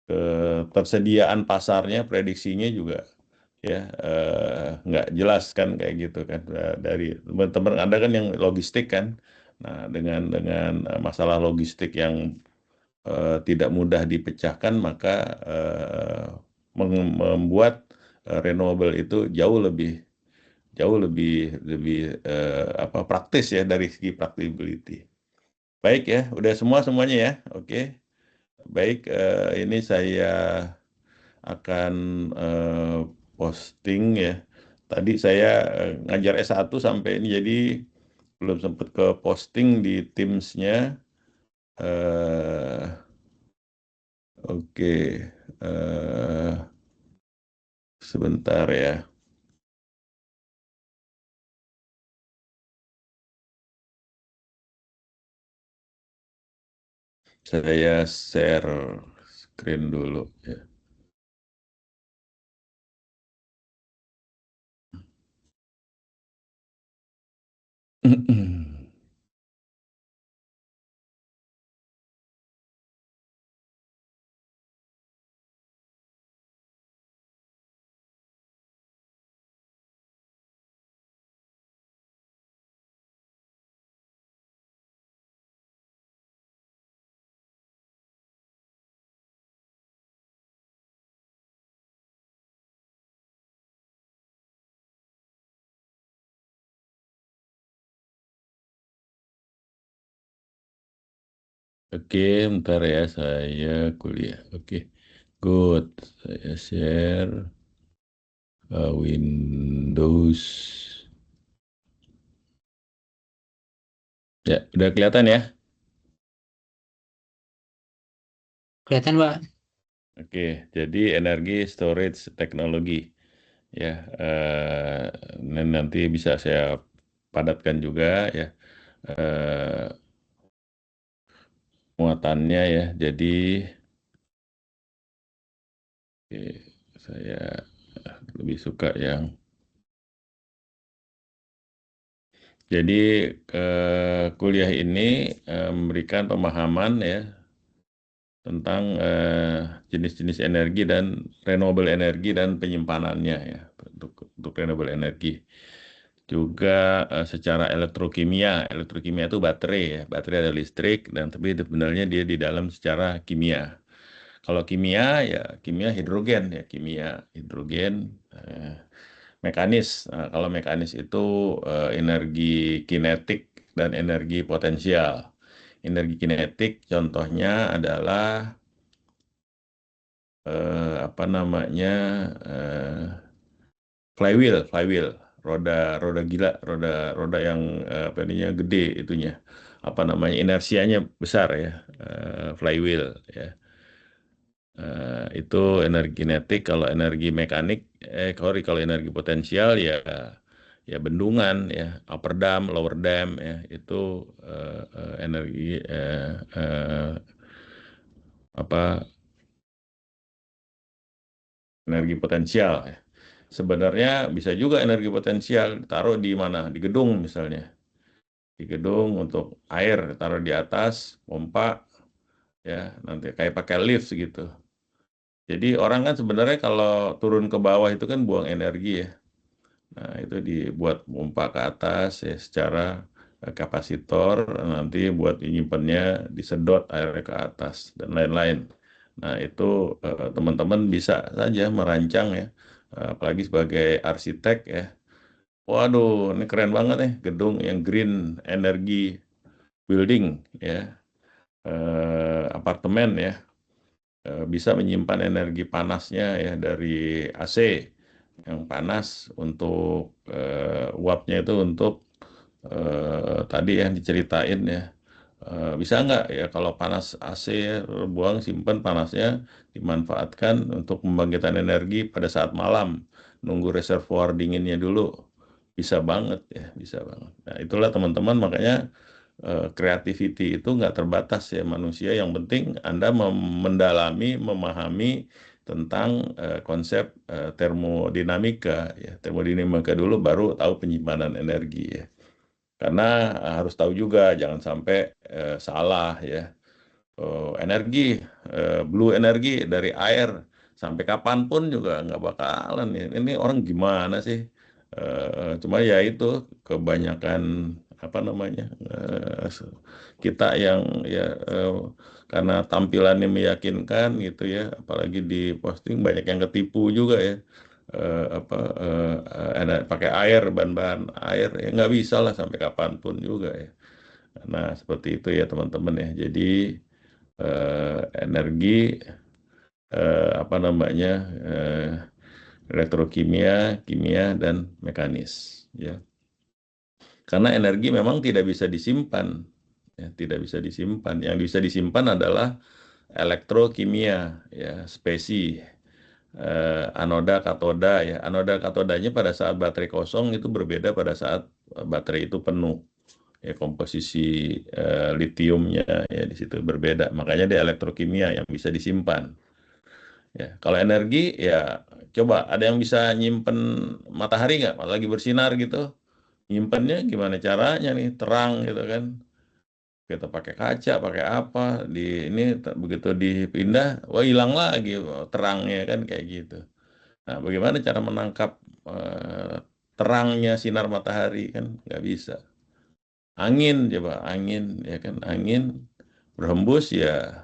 ketersediaan pasarnya, prediksinya juga ya nggak jelas kan kayak gitu kan. Dari teman-teman Anda kan yang logistik kan, nah dengan masalah logistik yang tidak mudah dipecahkan, maka membuat renewable itu jauh lebih praktis ya dari segi practicability. Baik ya, udah semuanya ya. Oke. Baik, ini saya akan posting ya. Tadi saya ngajar S1 sampai ini jadi belum sempat ke posting di Teams-nya. Oke. Sebentar ya. Saya share screen dulu ya. Oke, bentar ya, saya kuliah. Oke, good. Saya share Windows. Ya, udah kelihatan ya? Kelihatan, Pak. Oke, jadi energi storage teknologi. ya. Nanti bisa saya padatkan juga ya muatannya ya. Jadi saya lebih suka yang jadi kuliah ini memberikan pemahaman ya tentang jenis-jenis energi dan renewable energi dan penyimpanannya ya untuk renewable energi. Juga secara elektrokimia itu baterai ya, baterai ada listrik dan tapi sebenarnya dia di dalam secara kimia. Kalau kimia ya kimia hidrogen ya, kimia hidrogen mekanis. Nah, kalau mekanis itu energi kinetik dan energi potensial. Energi kinetik contohnya adalah apa namanya flywheel, roda gila, roda yang apa namanya gede itunya, apa namanya inersianya besar ya, flywheel ya. Itu energi kinetik. Kalau energi mekanik, kalau energi potensial ya bendungan ya, upper dam, lower dam ya, itu energi apa energi potensial ya. Sebenarnya bisa juga energi potensial taruh di mana? Di gedung misalnya. Di gedung untuk air taruh di atas, pompa ya, nanti kayak pakai lift gitu. Jadi orang kan sebenarnya kalau turun ke bawah itu kan buang energi ya. Nah, itu dibuat pompa ke atas ya secara kapasitor, nanti buat nyimpennya disedot airnya ke atas dan lain-lain. Nah, itu teman-teman bisa saja merancang ya, apalagi sebagai arsitek ya. Waduh, ini keren banget nih gedung yang green energy building ya, apartemen ya, bisa menyimpan energi panasnya ya dari AC yang panas untuk uapnya itu untuk tadi yang diceritain ya. Bisa nggak ya kalau panas AC ya, buang simpan panasnya dimanfaatkan untuk membangkitkan energi pada saat malam, nunggu reservoir dinginnya dulu. Bisa banget ya, bisa banget. Nah, itulah teman-teman makanya creativity itu nggak terbatas ya manusia. Yang penting Anda mendalami, memahami tentang konsep termodinamika ya. Termodinamika dulu baru tahu penyimpanan energi ya. Karena harus tahu juga jangan sampai salah ya. Energi blue energi dari air sampai kapanpun juga nggak bakalan ya. Ini orang gimana sih? Cuma ya itu kebanyakan apa namanya kita yang ya karena tampilannya meyakinkan gitu ya, apalagi di posting banyak yang ketipu juga ya. Pakai air, bahan-bahan air ya nggak bisa lah sampai kapanpun juga ya. Nah seperti itu ya teman-teman ya. Jadi energi apa namanya elektrokimia, kimia dan mekanis ya. Karena energi memang tidak bisa disimpan ya, tidak bisa disimpan. Yang bisa disimpan adalah elektrokimia ya, spesi anoda katoda ya. Anoda katodanya pada saat baterai kosong itu berbeda pada saat baterai itu penuh ya, komposisi litiumnya ya di situ berbeda, makanya dia elektrokimia yang bisa disimpan ya. Kalau energi ya coba ada yang bisa nyimpen matahari nggak lagi bersinar gitu, nyimpennya gimana caranya nih, terang gitu kan, kita pakai kaca pakai apa di ini begitu dipindah wah hilang lagi terangnya kan kayak gitu. Nah bagaimana cara menangkap terangnya sinar matahari kan nggak bisa. Angin coba, angin ya kan, angin berhembus ya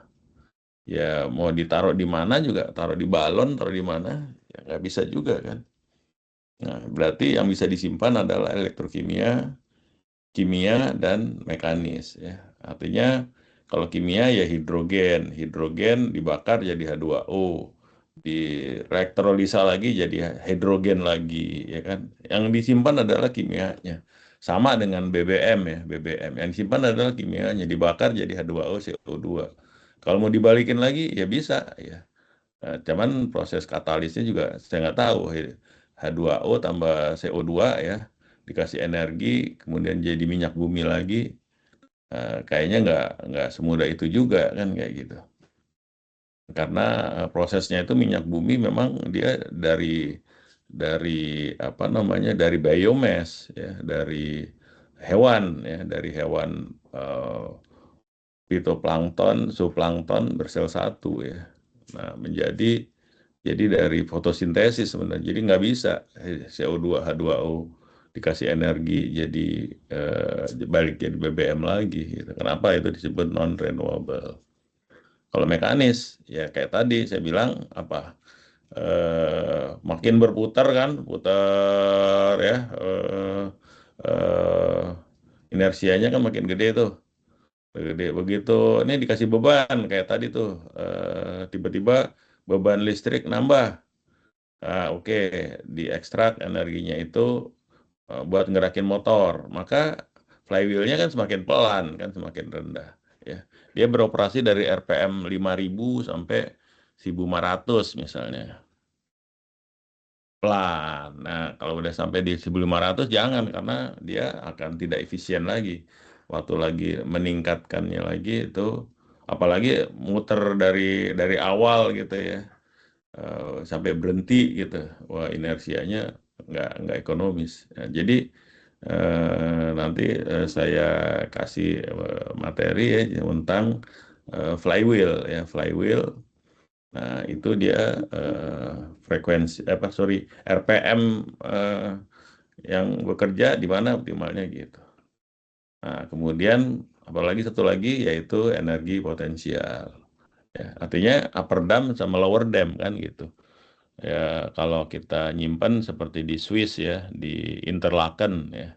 mau ditaruh di mana juga, taruh di balon, taruh di mana ya nggak bisa juga kan. Nah berarti yang bisa disimpan adalah elektrokimia, kimia dan mekanis ya. Artinya kalau kimia ya hidrogen dibakar jadi H2O, direktrolisa lagi jadi hidrogen lagi ya kan. Yang disimpan adalah kimianya. Sama dengan BBM ya, BBM yang disimpan adalah kimianya, dibakar jadi H2O CO2. Kalau mau dibalikin lagi ya bisa ya. Cuman proses katalisnya juga saya nggak tahu H2O tambah CO2 ya, dikasih energi, kemudian jadi minyak bumi lagi. Kayaknya nggak semudah itu juga kan kayak gitu. Karena prosesnya itu minyak bumi memang dia dari apa namanya, dari biomass ya, dari hewan ya, dari hewan fitoplankton, zooplankton bersel satu ya. Nah, jadi dari fotosintesis sebenarnya. Jadi nggak bisa CO2 H2O dikasih energi jadi balik jadi BBM lagi gitu. Kenapa itu disebut non renewable? Kalau mekanis ya kayak tadi saya bilang apa, makin berputar kan, putar ya, inersianya kan makin gede tuh. Gede begitu ini dikasih beban kayak tadi tuh, tiba-tiba beban listrik nambah. Oke, diekstrak energinya itu buat ngerakin motor, maka flywheel-nya kan semakin pelan kan, semakin rendah ya. Dia beroperasi dari RPM 5.000 sampai 1.500 misalnya. Pelan. Nah, kalau udah sampai di 1.500 jangan, karena dia akan tidak efisien lagi. Waktu lagi meningkatkannya lagi itu, apalagi muter dari awal gitu ya, sampai berhenti gitu. Wah, inersianya nggak ekonomis. Nah, jadi nanti saya kasih materi ya tentang flywheel ya, flywheel. Nah, itu dia frekuensi RPM yang bekerja di mana optimalnya gitu. Nah, kemudian apalagi satu lagi yaitu energi potensial. Ya, artinya upper dam sama lower dam kan gitu. Ya, kalau kita nyimpan seperti di Swiss ya, di Interlaken ya.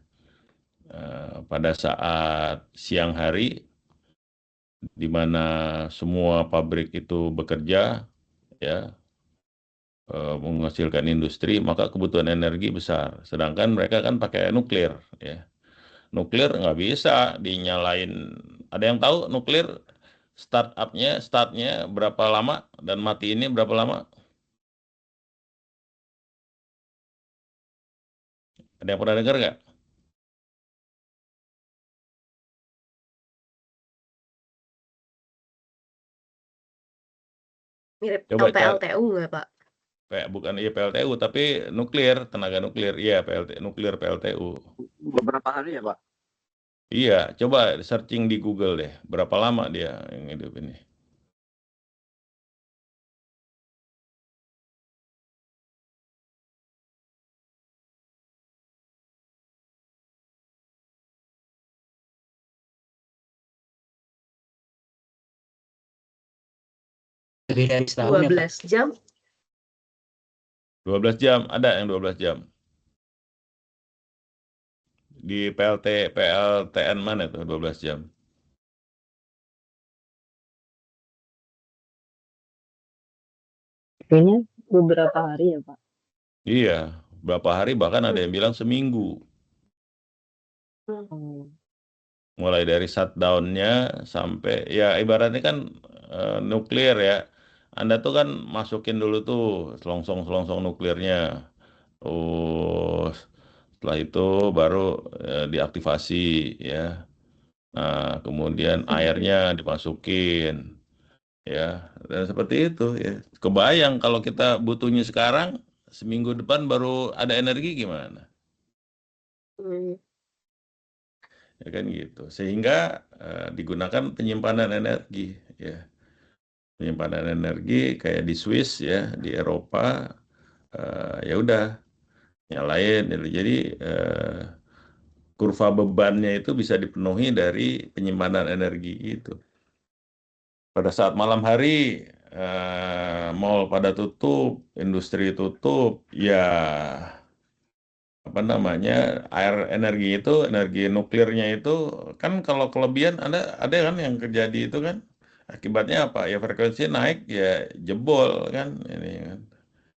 Pada saat siang hari di mana semua pabrik itu bekerja ya, menghasilkan industri, maka kebutuhan energi besar. Sedangkan mereka kan pakai nuklir ya. Nuklir nggak bisa dinyalain. Ada yang tahu nuklir startnya berapa lama dan mati ini berapa lama? Ada yang pernah dengar nggak? Mirip Coba LPLTU nggak, Pak? bukan iya PLTU tapi nuklir, tenaga nuklir. Iya, nuklir PLTU. Beberapa hari ya, Pak? Iya, coba searching di Google deh, berapa lama dia yang hidup ini. Lebih dari setahun ya, Pak? 12 jam? 12 jam, ada yang 12 jam. Di PLTN mana tuh 12 jam? Kayaknya beberapa hari ya, Pak. Iya, berapa hari bahkan ada yang bilang seminggu. Mulai dari shutdown-nya sampai ya ibaratnya kan nuklir ya. Anda tuh kan masukin dulu tuh selongsong nuklirnya. Terus setelah itu baru diaktifasi ya. Nah, kemudian airnya dimasukin ya. Dan seperti itu ya. Kebayang kalau kita butuhnya sekarang, seminggu depan baru ada energi gimana? Ya kan gitu. Sehingga digunakan penyimpanan energi ya. Penyimpanan energi kayak di Swiss ya, di Eropa ya udah nyalain gitu. Jadi kurva bebannya itu bisa dipenuhi dari penyimpanan energi itu. Pada saat malam hari mall pada tutup, industri tutup, ya apa namanya, air energi itu, energi nuklirnya itu kan kalau kelebihan ada kan yang terjadi itu kan akibatnya apa ya, frekuensi naik ya, jebol kan ini kan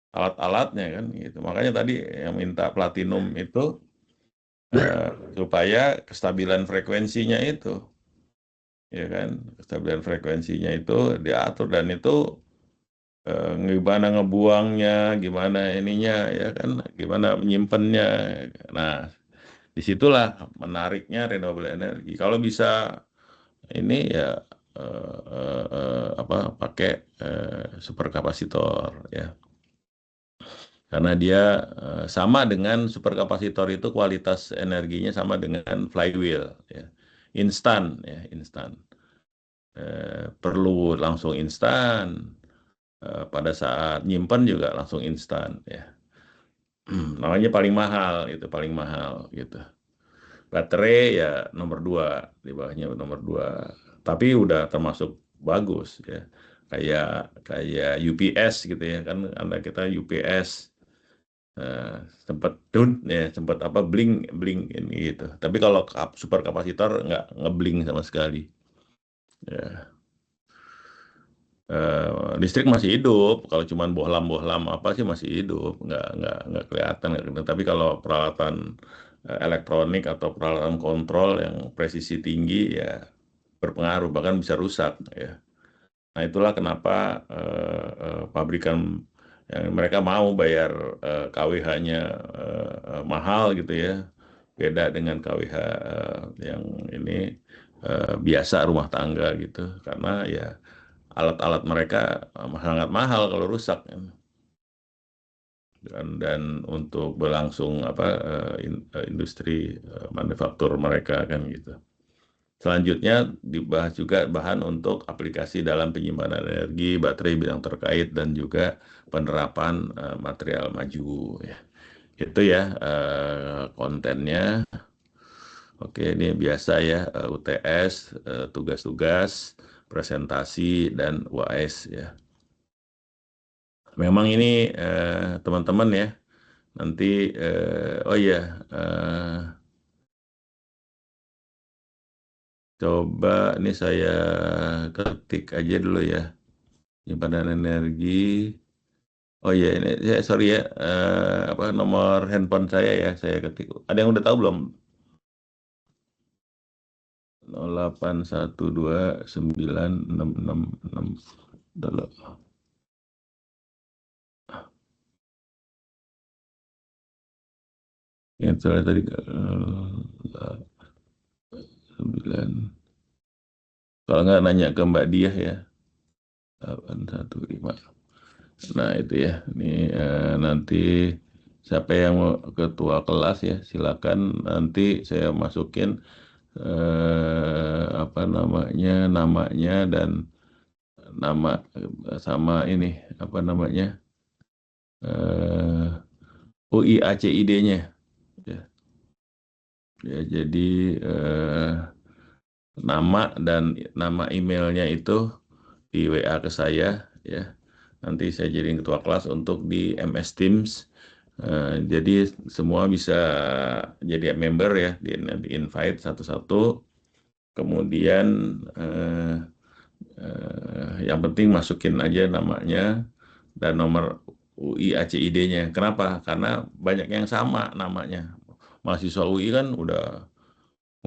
alat-alatnya kan gitu. Makanya tadi yang minta platinum itu supaya kestabilan frekuensinya itu ya kan, kestabilan frekuensinya itu diatur, dan itu gimana ngebuangnya, gimana ininya ya kan, gimana menyimpannya. Nah, disitulah menariknya renewable energy. Kalau bisa ini ya pakai superkapasitor ya. Karena dia sama dengan superkapasitor itu kualitas energinya sama dengan flywheel ya. Instan ya, instan. Perlu langsung instan. Pada saat nyimpen juga langsung instan ya. Namanya paling mahal, itu paling mahal gitu. Baterai ya nomor 2, di bawahnya nomor 2. Tapi udah termasuk bagus ya. Kayak UPS gitu ya kan, Anda kita UPS sempat sempat blink ini gitu. Tapi kalau super kapasitor nggak ngeblink sama sekali. Ya. Listrik masih hidup, kalau cuman bohlam-bohlam apa sih masih hidup, nggak kelihatan. Tapi kalau peralatan elektronik atau peralatan kontrol yang presisi tinggi ya berpengaruh, bahkan bisa rusak ya. Nah itulah kenapa pabrikan yang mereka mau bayar KWH-nya mahal gitu ya, beda dengan KWH yang ini biasa rumah tangga gitu, karena ya alat-alat mereka sangat mahal kalau rusak. Dan untuk berlangsung industri manufaktur mereka kan gitu. Selanjutnya dibahas juga bahan untuk aplikasi dalam penyimpanan energi, baterai bidang terkait, dan juga penerapan material maju. Ya. Itu ya kontennya. Oke, ini biasa ya, UTS, tugas-tugas, presentasi, dan UAS ya. Memang ini teman-teman ya, nanti, coba ini saya ketik aja dulu ya, penyimpanan energi. Oh iya, ini sorry ya, nomor handphone saya ya, saya ketik. Ada yang udah tahu belum? 08129666 dulu. Yang saya tadi 9. Kalau nggak nanya ke Mbak Diah ya. 815. Nah itu ya, ini nanti siapa yang mau ketua kelas ya, silakan nanti saya masukin namanya dan nama sama ini UI ACID-nya ya. Ya jadi nama dan nama emailnya itu di WA ke saya ya. Nanti saya jadiin ketua kelas untuk di MS Teams. Jadi semua bisa jadi member ya, di invite satu-satu. Kemudian yang penting masukin aja namanya dan nomor UI ACID-nya. Kenapa? Karena banyak yang sama namanya. Mahasiswa UI kan udah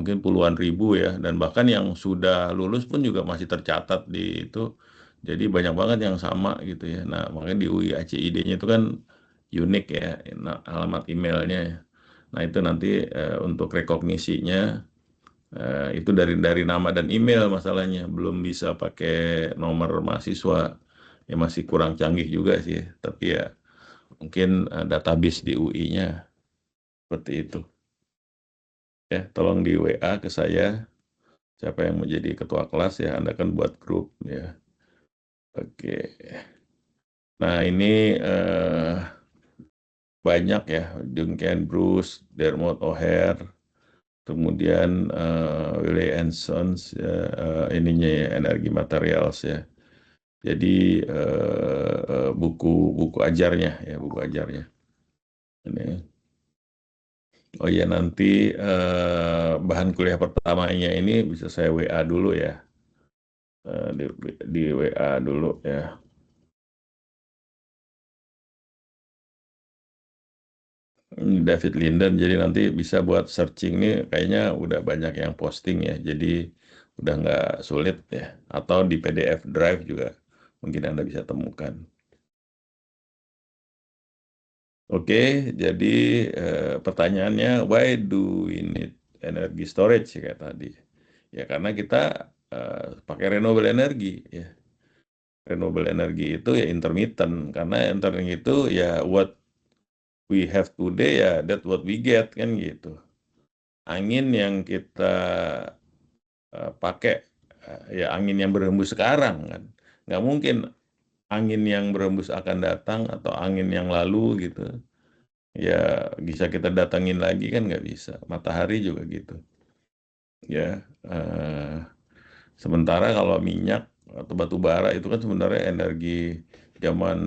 mungkin puluhan ribu ya, dan bahkan yang sudah lulus pun juga masih tercatat di itu. Jadi banyak banget yang sama gitu ya. Nah, makanya di UI ACID-nya itu kan unik ya, alamat emailnya. Nah, itu nanti untuk rekognisinya itu dari nama dan email masalahnya. Belum bisa pakai nomor mahasiswa. Ya masih kurang canggih juga sih, tapi ya mungkin database di UI-nya seperti itu. Ya, tolong di WA ke saya. Siapa yang menjadi ketua kelas ya, Anda kan buat grup ya. Oke. Nah ini banyak ya, Duncan Bruce, Dermot O'Hare, kemudian Willie and Sons ininya ya, energi materials ya. Jadi buku ajarnya ya, buku ajarnya. Ini. Oh iya, nanti bahan kuliah pertamanya ini bisa saya WA dulu ya. Di WA dulu ya. David Linden, jadi nanti bisa buat searching nih, kayaknya udah banyak yang posting ya, jadi udah nggak sulit ya. Atau di PDF Drive juga mungkin Anda bisa temukan. Oke, jadi pertanyaannya why do we need energy storage ya kayak tadi. Ya karena kita pakai renewable energy ya. Renewable energy itu ya intermittent karena intermittent itu ya what we have today ya that what we get kan gitu. Angin yang kita pakai ya angin yang berhembus sekarang kan. Nggak mungkin angin yang berhembus akan datang atau angin yang lalu gitu. Ya bisa kita datangin lagi kan nggak bisa. Matahari juga gitu. Ya, sementara kalau minyak atau batu bara itu kan sebenarnya energi zaman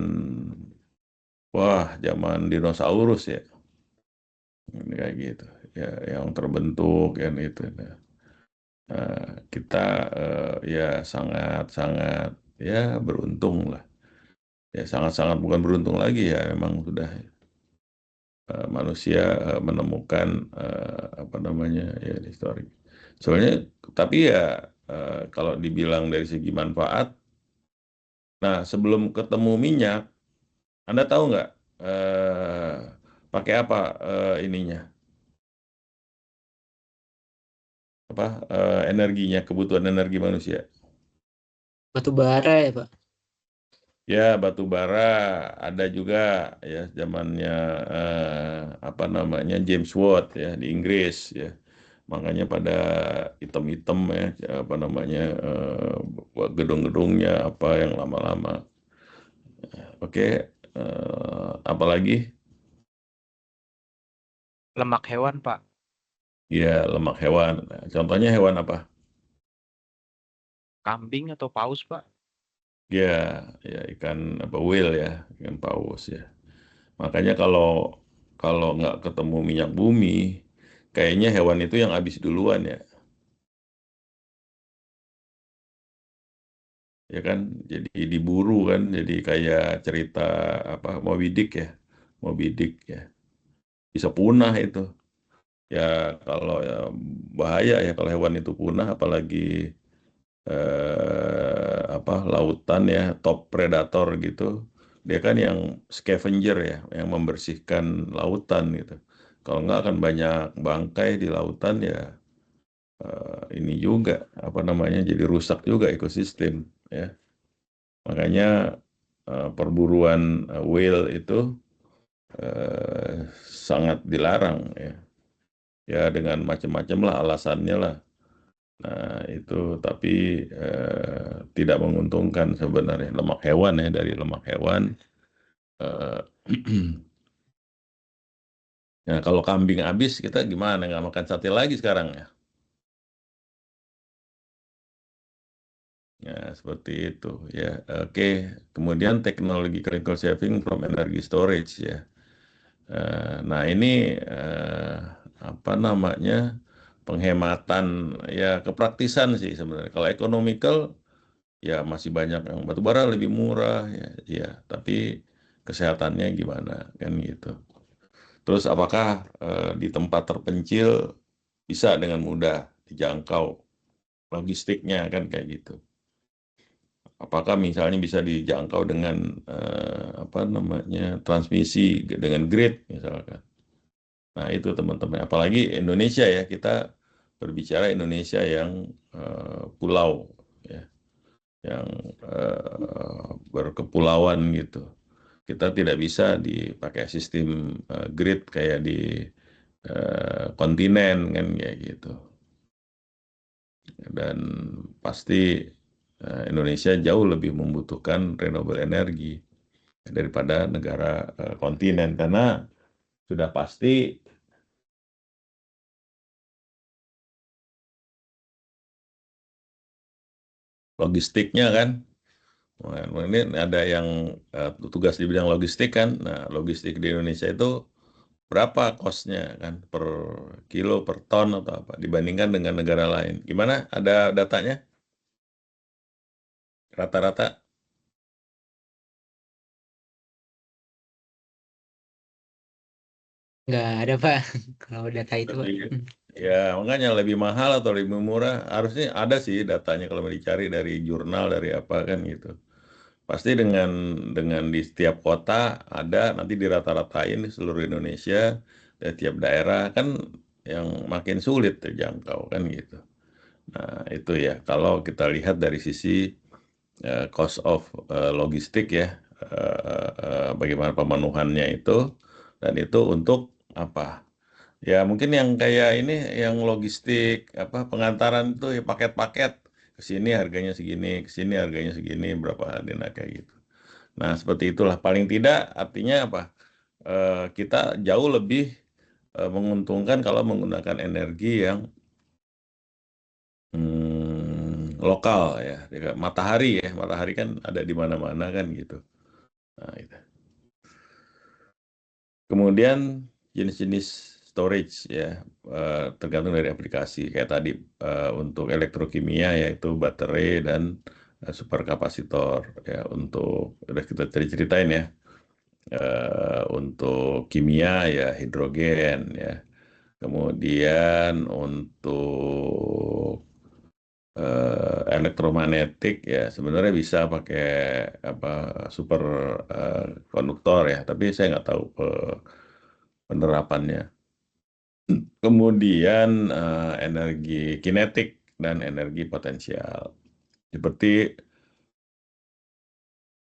zaman dinosaurus ya. Ini kayak gitu. Ya, yang terbentuk kan itu. Kita ya sangat-sangat ya beruntung lah. Ya sangat-sangat bukan beruntung lagi ya, memang sudah manusia menemukan apa namanya ya historik. Soalnya tapi ya kalau dibilang dari segi manfaat, nah sebelum ketemu minyak, Anda tahu nggak pakai apa ininya? Apa energinya, kebutuhan energi manusia? Batu bara ya Pak? Ya, batu bara ada juga ya zamannya apa namanya James Watt ya di Inggris ya. Makanya pada hitam-hitam ya apa namanya gedung-gedungnya apa yang lama-lama. Oke, apalagi? Lemak hewan, Pak. Ya, lemak hewan. Nah, contohnya hewan apa? Kambing atau paus, Pak? Ya, ya ikan apa whale ya, ikan paus ya. Makanya kalau nggak ketemu minyak bumi, kayaknya hewan itu yang habis duluan ya. Ya kan, jadi diburu kan, jadi kayak cerita apa Moby Dick ya, Moby Dick ya, bisa punah itu. Ya kalau ya, bahaya ya kalau hewan itu punah, apalagi apa lautan ya, top predator gitu. Dia kan yang scavenger ya, yang membersihkan lautan gitu. Kalau nggak akan banyak bangkai di lautan ya ini juga apa namanya jadi rusak juga ekosistem ya. Makanya perburuan whale itu sangat dilarang ya. Ya dengan macam-macam lah alasannya lah. Nah itu tapi tidak menguntungkan sebenarnya lemak hewan ya dari lemak hewan. Nah kalau kambing habis kita gimana nggak makan sate lagi sekarang ya? Ya seperti itu ya. Oke kemudian teknologi critical saving from energy storage ya. Nah ini apa namanya penghematan ya kepraktisan sih sebenarnya. Kalau economical ya masih banyak yang batu bara lebih murah ya tapi kesehatannya gimana kan gitu. Terus apakah di tempat terpencil bisa dengan mudah dijangkau logistiknya kan kayak gitu. Apakah misalnya bisa dijangkau dengan apa namanya transmisi dengan grid misalkan. Nah itu teman-teman, apalagi Indonesia ya, kita berbicara Indonesia yang pulau, ya, yang berkepulauan gitu. Kita tidak bisa dipakai sistem grid kayak di kontinen kan kayak gitu. Dan pasti Indonesia jauh lebih membutuhkan renewable energy daripada negara kontinen karena sudah pasti logistiknya kan. Nah, ini ada yang tugas di bidang logistik kan. Nah, logistik di Indonesia itu berapa kosnya kan per kilo, per ton atau apa dibandingkan dengan negara lain. Gimana? Ada datanya? Rata-rata? Nggak ada Pak, kalau data itu Pak. Ya, makanya lebih mahal atau lebih murah. Harusnya ada sih datanya kalau mau dicari dari jurnal, dari apa kan gitu. Pasti dengan di setiap kota ada, nanti dirata-ratain di seluruh Indonesia, dari tiap daerah kan yang makin sulit terjangkau kan gitu. Nah itu ya, kalau kita lihat dari sisi cost of logistik ya, bagaimana pemenuhannya itu, dan itu untuk apa? Ya mungkin yang kayak ini, yang logistik pengantaran itu ya paket-paket, ke sini harganya segini, ke sini harganya segini, berapa hari, nah kayak gitu. Nah seperti itulah, paling tidak artinya apa? Kita jauh lebih menguntungkan kalau menggunakan energi yang lokal ya. Matahari ya, matahari kan ada di mana-mana kan gitu. Nah, itu. Kemudian jenis-jenis storage ya, tergantung dari aplikasi. Kayak tadi untuk elektrokimia yaitu baterai dan superkapasitor ya. Untuk udah kita ceritain ya. Untuk kimia ya hidrogen ya. Kemudian untuk elektromagnetik ya sebenarnya bisa pakai super konduktor ya, tapi saya nggak tahu penerapannya. Kemudian energi kinetik dan energi potensial, seperti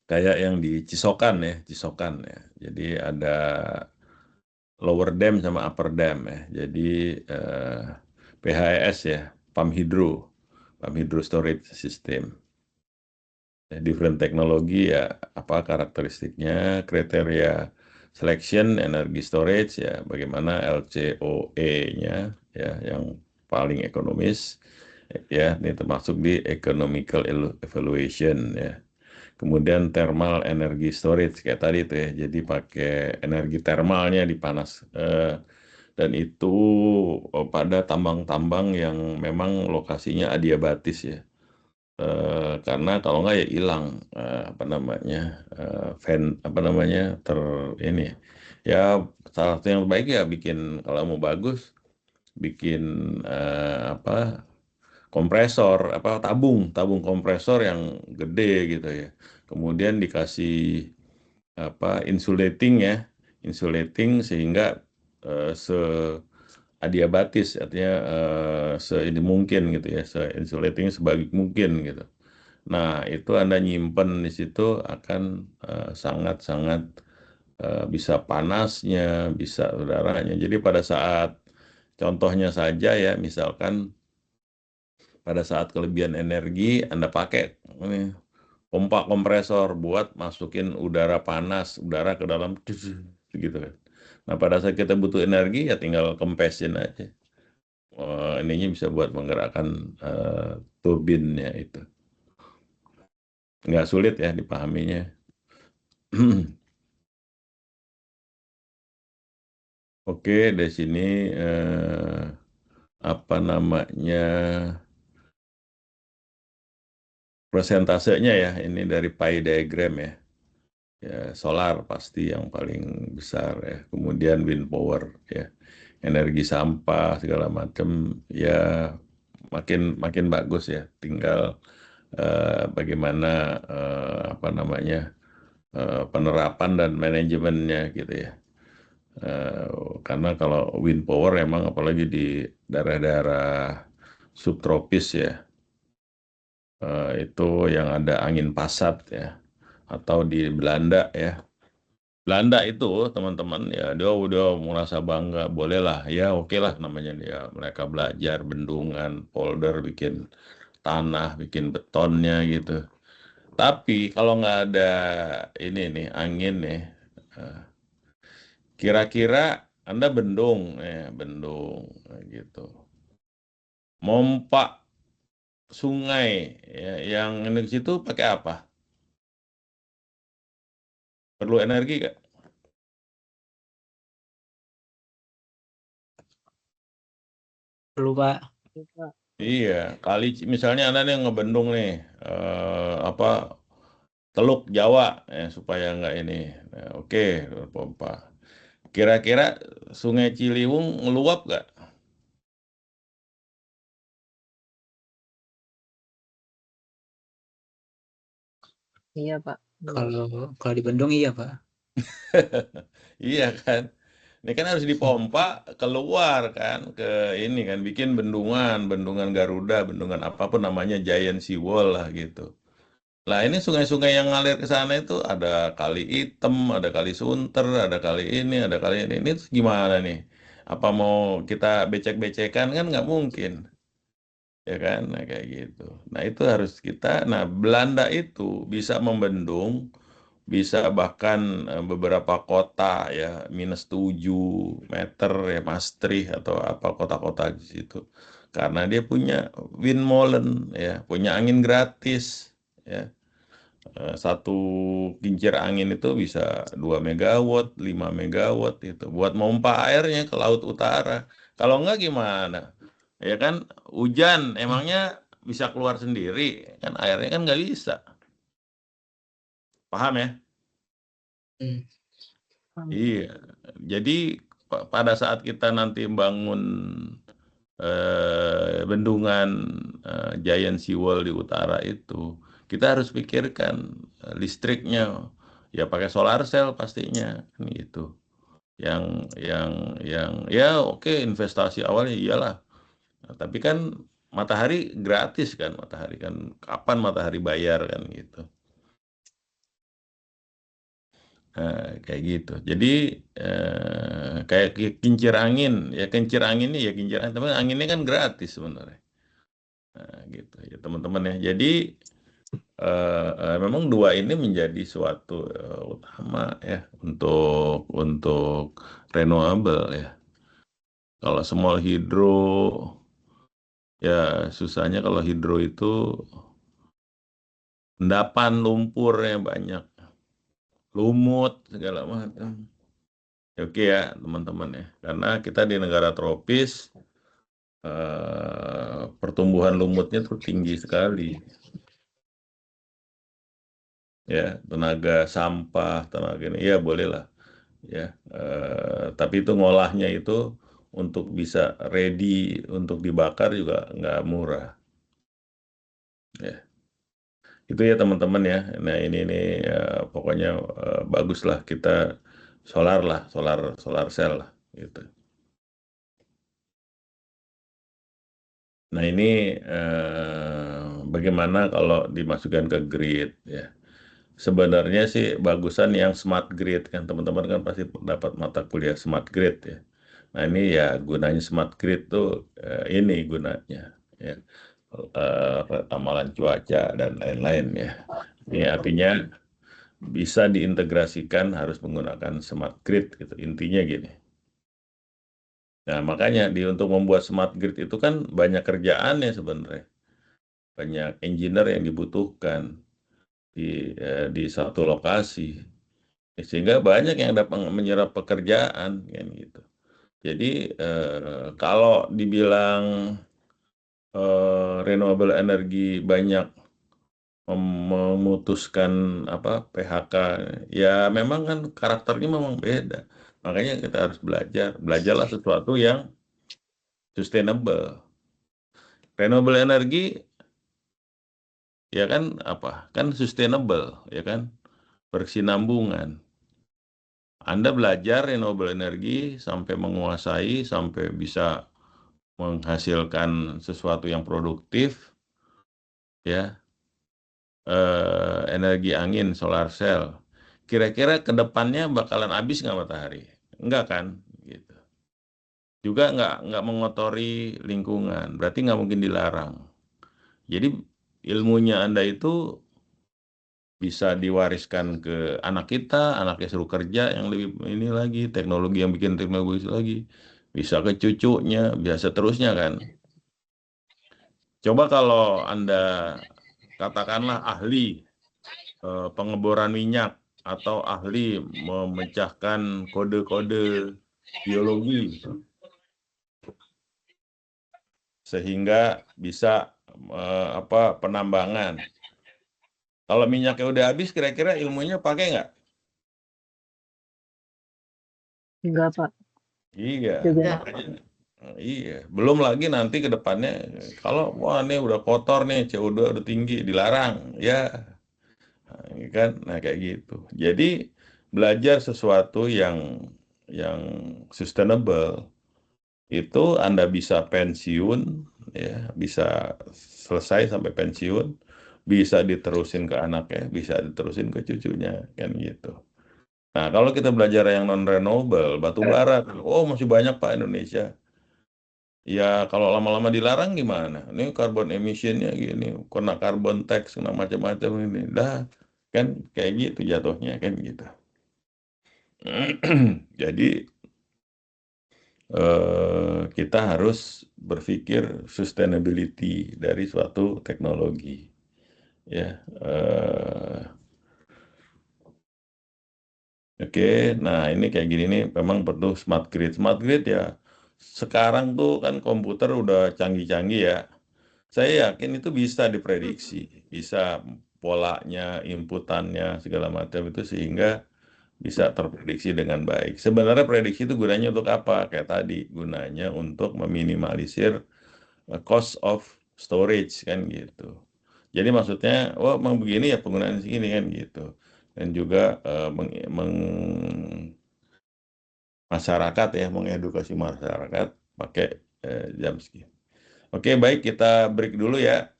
kayak yang di Cisokan ya. Jadi ada lower dam sama upper dam ya. Jadi PHS ya, pump hydro storage system. Different teknologi ya, apa karakteristiknya, kriteria selection energy storage ya, bagaimana LCOE-nya ya, yang paling ekonomis ya, ini termasuk di economical evaluation ya. Kemudian thermal energy storage kayak tadi itu ya, jadi pakai energi termalnya dipanas, dan itu pada tambang-tambang yang memang lokasinya adiabatis ya. Karena kalau nggak ya hilang ini ya, salah satu yang baik ya bikin, kalau mau bagus bikin kompresor, tabung kompresor yang gede gitu ya, kemudian dikasih insulating sehingga adiabatis, artinya ini mungkin gitu ya, insulating sebaik mungkin gitu. Nah itu Anda nyimpen di situ akan sangat-sangat bisa panasnya, bisa udaranya. Jadi pada saat, contohnya saja ya, misalkan pada saat kelebihan energi Anda pakai ini pompa kompresor buat masukin udara panas, udara ke dalam gitu kan. Nah pada saat kita butuh energi ya tinggal kempesin aja. Ininya bisa buat menggerakkan turbinnya itu. Nggak sulit ya dipahaminya. Oke, dari sini presentasenya ya, ini dari pie diagram ya. Ya, solar pasti yang paling besar ya. Kemudian wind power ya. Energi sampah segala macam ya, makin bagus ya. Tinggal bagaimana penerapan dan manajemennya gitu ya. Karena kalau wind power emang apalagi di daerah-daerah subtropis ya, itu yang ada angin pasat ya, atau di Belanda ya. Belanda itu teman-teman ya, dia udah merasa bangga, bolehlah ya, oke lah namanya dia, mereka belajar bendungan, polder, bikin tanah, bikin betonnya gitu. Tapi kalau nggak ada ini nih, angin nih, kira-kira Anda bendung gitu. Mompak sungai ya, yang di situ pakai apa? Perlu energi nggak? Perlu, Pak. Iya, kali misalnya Anda nih ngebendung nih Teluk Jawa supaya nggak ini. Nah, oke, pompa. Kira-kira Sungai Ciliwung ngeluap nggak? Iya, Pak. Kalau di Bendung iya, Pak. Iya kan? Ini kan harus dipompa keluar kan ke ini kan, bikin bendungan Garuda, bendungan apapun namanya, giant seawall lah gitu. Lah ini sungai-sungai yang ngalir ke sana itu ada Kali Item, ada Kali Sunter, ada kali ini, ada kali ini. Ini tuh gimana nih? Apa mau kita becek-becekan kan nggak mungkin, ya kan? Nah kayak gitu. Nah itu harus kita. Nah Belanda itu bisa membendung, bisa bahkan beberapa kota ya -7 meter ya, Maastricht atau apa kota-kota di situ. Karena dia punya windmolen ya, punya angin gratis ya. Satu kincir angin itu bisa 2 megawatt, 5 megawatt itu buat mompa airnya ke laut utara. Kalau enggak gimana? Ya kan hujan emangnya bisa keluar sendiri kan, airnya kan nggak bisa. Paham ya? Iya. Jadi pada saat kita nanti bangun bendungan giant seawall di utara itu, kita harus pikirkan listriknya ya pakai solar cell pastinya kan gitu. Yang ya oke, investasi awalnya iyalah. Nah, tapi kan matahari gratis kan, matahari kan kapan matahari bayar kan gitu. Kayak gitu. Jadi kayak kincir angin, ya kincir angin ini ya kincir angin, tapi anginnya kan gratis sebenarnya. Nah, gitu ya teman-teman ya. Jadi memang dua ini menjadi suatu utama ya untuk renewable ya. Kalau small hydro ya susahnya kalau hidro itu endapan lumpurnya banyak, lumut segala macam. Oke ya teman-teman ya, karena kita di negara tropis pertumbuhan lumutnya tuh tinggi sekali. Ya, tenaga sampah, tenaga ini, ya boleh lah. Ya, tapi itu ngolahnya itu untuk bisa ready untuk dibakar juga nggak murah. Ya, itu ya teman-teman ya. Nah ini pokoknya bagus lah kita solar cell lah gitu. Nah ini bagaimana kalau dimasukkan ke grid ya. Sebenarnya sih bagusan yang smart grid kan, teman-teman kan pasti dapat mata kuliah smart grid ya. Nah ini ya gunanya smart grid tuh ini gunanya ya, ramalan cuaca dan lain-lain ya. Ini artinya bisa diintegrasikan harus menggunakan smart grid gitu, intinya gini. Nah makanya untuk membuat smart grid itu kan banyak kerjaannya sebenarnya, banyak engineer yang dibutuhkan di satu lokasi, sehingga banyak yang dapat menyerap pekerjaan kan gitu. Jadi kalau dibilang renewable energy banyak memutuskan apa PHK, ya memang kan karakternya memang beda. Makanya kita harus belajarlah sesuatu yang sustainable. Renewable energy ya kan apa? Kan sustainable ya kan? Berkesinambungan. Anda belajar renewable energy sampai menguasai, sampai bisa menghasilkan sesuatu yang produktif, ya, energi angin, solar cell. Kira-kira ke depannya bakalan habis nggak matahari? Enggak kan? Gitu. Juga nggak mengotori lingkungan, berarti nggak mungkin dilarang. Jadi ilmunya Anda itu bisa diwariskan ke anak kita, anaknya suruh kerja yang lebih ini lagi, teknologi yang bikin teknologi lagi, bisa ke cucunya, bisa seterusnya kan. Coba kalau Anda katakanlah ahli pengeboran minyak atau ahli memecahkan kode-kode biologi sehingga bisa penambangan. Kalau minyaknya udah habis, kira-kira ilmunya pakai nggak? Enggak, Pak. Iya, Juga. makanya. Iya, belum lagi nanti ke depannya kalau wah ini udah kotor nih, CO2 udah tinggi, dilarang. Ya, ini kan, nah kayak gitu. Jadi belajar sesuatu yang sustainable itu Anda bisa pensiun, ya, bisa selesai sampai pensiun, bisa diterusin ke anaknya, bisa diterusin ke cucunya, kan gitu. Nah, kalau kita belajar yang non-renewable, batu bara, oh masih banyak Pak Indonesia. Ya, kalau lama-lama dilarang gimana? Ini carbon emission-nya gini, kena carbon tax, kena macam-macam ini. Dah, kan kayak gitu jatuhnya, kan gitu. Jadi, kita harus berpikir sustainability dari suatu teknologi. Ya, oke, nah ini kayak gini nih, memang perlu smart grid. Smart grid ya, sekarang tuh kan komputer udah canggih-canggih ya. Saya yakin itu bisa diprediksi, bisa polanya, inputannya, segala macam itu sehingga bisa terprediksi dengan baik. Sebenarnya prediksi itu gunanya untuk apa? Kayak tadi, gunanya untuk meminimalisir cost of storage kan gitu. Jadi maksudnya, oh memang begini ya penggunaan segini kan gitu. Dan juga masyarakat ya, mengedukasi masyarakat pakai jam segini. Oke, baik, kita break dulu ya,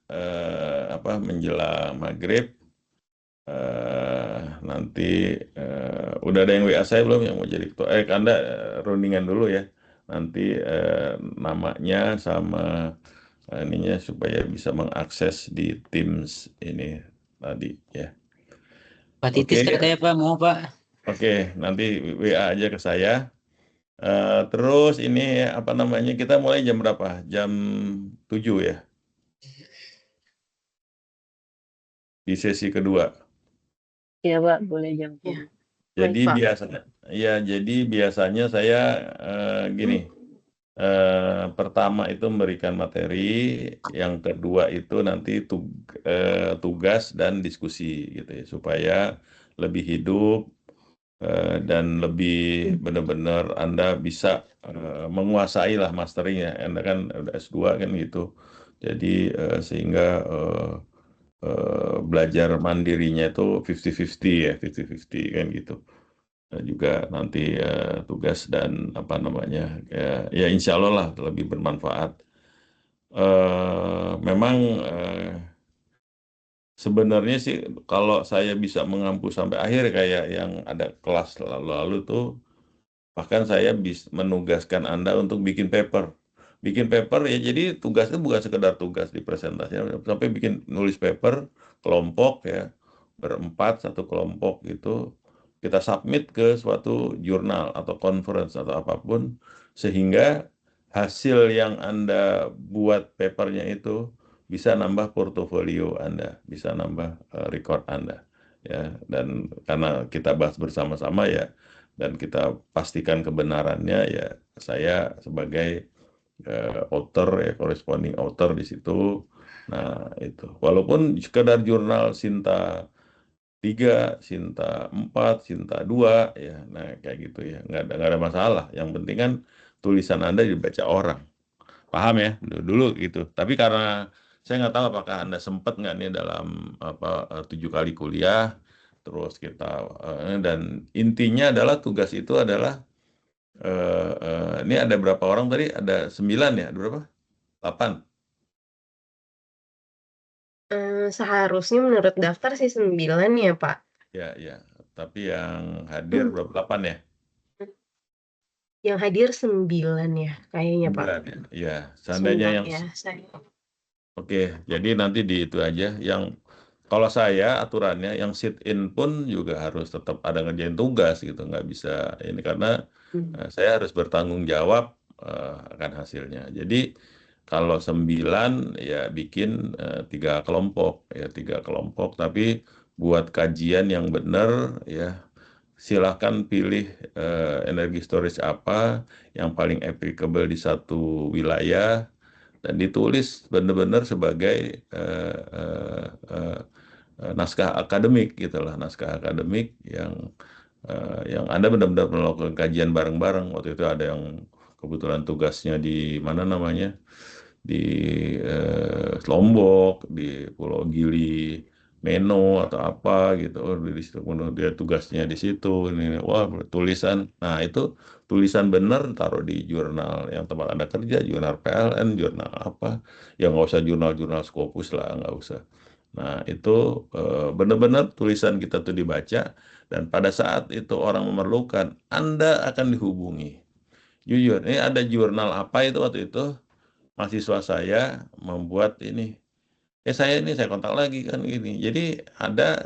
menjelang maghrib. Nanti udah ada yang WA saya belum yang mau jadi ketua? Anda rundingan dulu ya. Nanti namanya sama ininya supaya bisa mengakses di Teams ini tadi ya. Pak Titis Oke. katanya Pak, mau Pak. Oke, nanti WA aja ke saya. Terus ini kita mulai jam berapa? Jam 7 ya? Di sesi kedua. Iya Pak, boleh jam 7. Jadi Baik, Pak. biasanya saya gini. Pertama itu memberikan materi, yang kedua itu nanti tugas dan diskusi gitu ya, supaya lebih hidup dan lebih benar-benar Anda bisa menguasai lah masteringnya. Anda kan udah S2 kan gitu. Jadi sehingga belajar mandirinya itu 50-50 ya, 50-50 kan gitu. Juga nanti tugas dan ya insya Allah lah lebih bermanfaat. Memang sebenarnya sih kalau saya bisa mengampu sampai akhir kayak yang ada kelas lalu tuh, bahkan saya bisa menugaskan Anda untuk bikin paper. Bikin paper ya, jadi tugasnya bukan sekedar tugas di presentasi, sampai nulis paper kelompok ya, berempat satu kelompok gitu. Kita submit ke suatu jurnal atau conference atau apapun, sehingga hasil yang Anda buat papernya itu bisa nambah portofolio Anda, bisa nambah record Anda. Ya, dan karena kita bahas bersama-sama ya, dan kita pastikan kebenarannya ya, saya sebagai author ya, corresponding author di situ. Nah, itu. Walaupun sekedar jurnal Sinta 3, Sinta 4, Sinta 2 ya. Nah, kayak gitu ya. Nggak ada masalah. Yang penting kan tulisan Anda dibaca orang. Paham ya? Dulu gitu. Tapi karena saya nggak tahu apakah Anda sempat nggak nih dalam 7 kali kuliah, terus kita dan intinya adalah tugas itu adalah ini ada berapa orang tadi? Ada 9 ya? Ada berapa? 8. Seharusnya menurut daftar sih 9 ya, Pak. Ya. Tapi yang hadir berapa? 8 ya? Yang hadir 9 ya, kayaknya, Pak. 9 ya. Ya, seandainya 9 yang ya, saya. Oke, jadi nanti di itu aja. Yang kalau saya aturannya yang sit in pun juga harus tetap ada ngerjain tugas gitu, nggak bisa ini karena saya harus bertanggung jawab akan hasilnya. Jadi kalau 9 ya bikin 3 kelompok ya, 3 kelompok, tapi buat kajian yang benar ya, silahkan pilih energi storage apa yang paling applicable di satu wilayah dan ditulis benar-benar sebagai naskah akademik gitulah, naskah akademik yang Anda benar-benar melakukan kajian bareng-bareng. Waktu itu ada yang kebetulan tugasnya di mana namanya, di Lombok, di Pulau Gili, Meno atau apa gitu. Oh, di situ dia tugasnya di situ. Ini wah tulisan. Nah, itu tulisan benar taruh di jurnal yang tempat Anda kerja, jurnal PLN, jurnal apa. Ya nggak usah jurnal-jurnal Scopus lah, nggak usah. Nah, itu benar-benar tulisan kita tuh dibaca dan pada saat itu orang memerlukan, Anda akan dihubungi. Jujur, ini ada jurnal apa itu waktu itu mahasiswa saya membuat ini. Saya kontak lagi kan gini. Jadi ada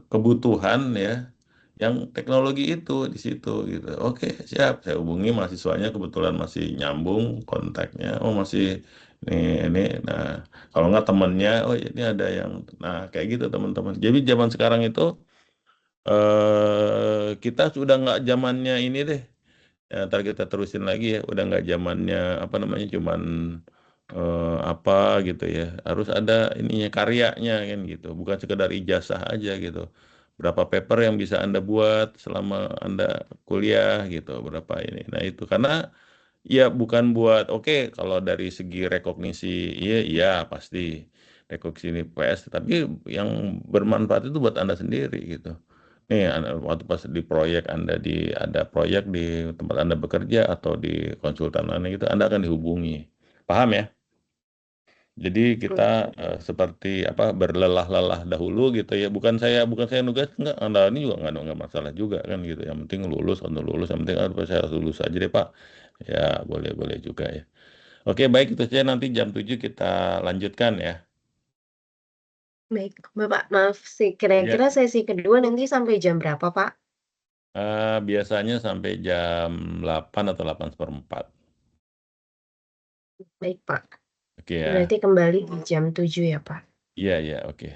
kebutuhan ya yang teknologi itu di situ gitu. Oke, siap. Saya hubungi mahasiswanya kebetulan masih nyambung kontaknya. Oh, masih ini. Nah, kalau nggak temannya, oh ini ada yang nah kayak gitu teman-teman. Jadi zaman sekarang itu kita sudah nggak zamannya ini deh. Ya, ntar kita terusin lagi ya. Udah nggak zamannya apa namanya cuman apa gitu ya. Harus ada ininya karyanya kan gitu. Bukan sekedar ijazah aja gitu. Berapa paper yang bisa Anda buat selama Anda kuliah gitu, berapa ini. Nah, itu karena ya bukan buat oke kalau dari segi rekognisi iya iya pasti rekognisi PS tapi yang bermanfaat itu buat Anda sendiri gitu. Nih waktu pas di proyek Anda ada proyek di tempat Anda bekerja atau di konsultan Anda gitu Anda akan dihubungi. Paham ya? Jadi kita seperti apa berlelah-lelah dahulu gitu ya. Bukan saya nugas enggak Anda ini juga enggak masalah juga kan gitu. Yang penting lulus atau lulus yang penting saya lulus aja deh Pak. Ya boleh-boleh juga ya. Oke baik itu saja nanti jam 7 kita lanjutkan ya. Baik, Bapak maaf sih, Ya. kira-kira sesi kedua nanti sampai jam berapa, Pak? Biasanya sampai jam 8 atau 8:04. Baik, Pak. Oke ya. Berarti kembali di jam 7 ya, Pak? Iya, oke.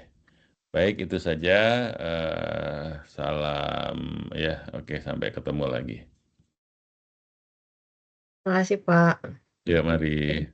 Baik itu saja. Salam ya, oke sampai ketemu lagi. Makasih, Pak. Ya, mari.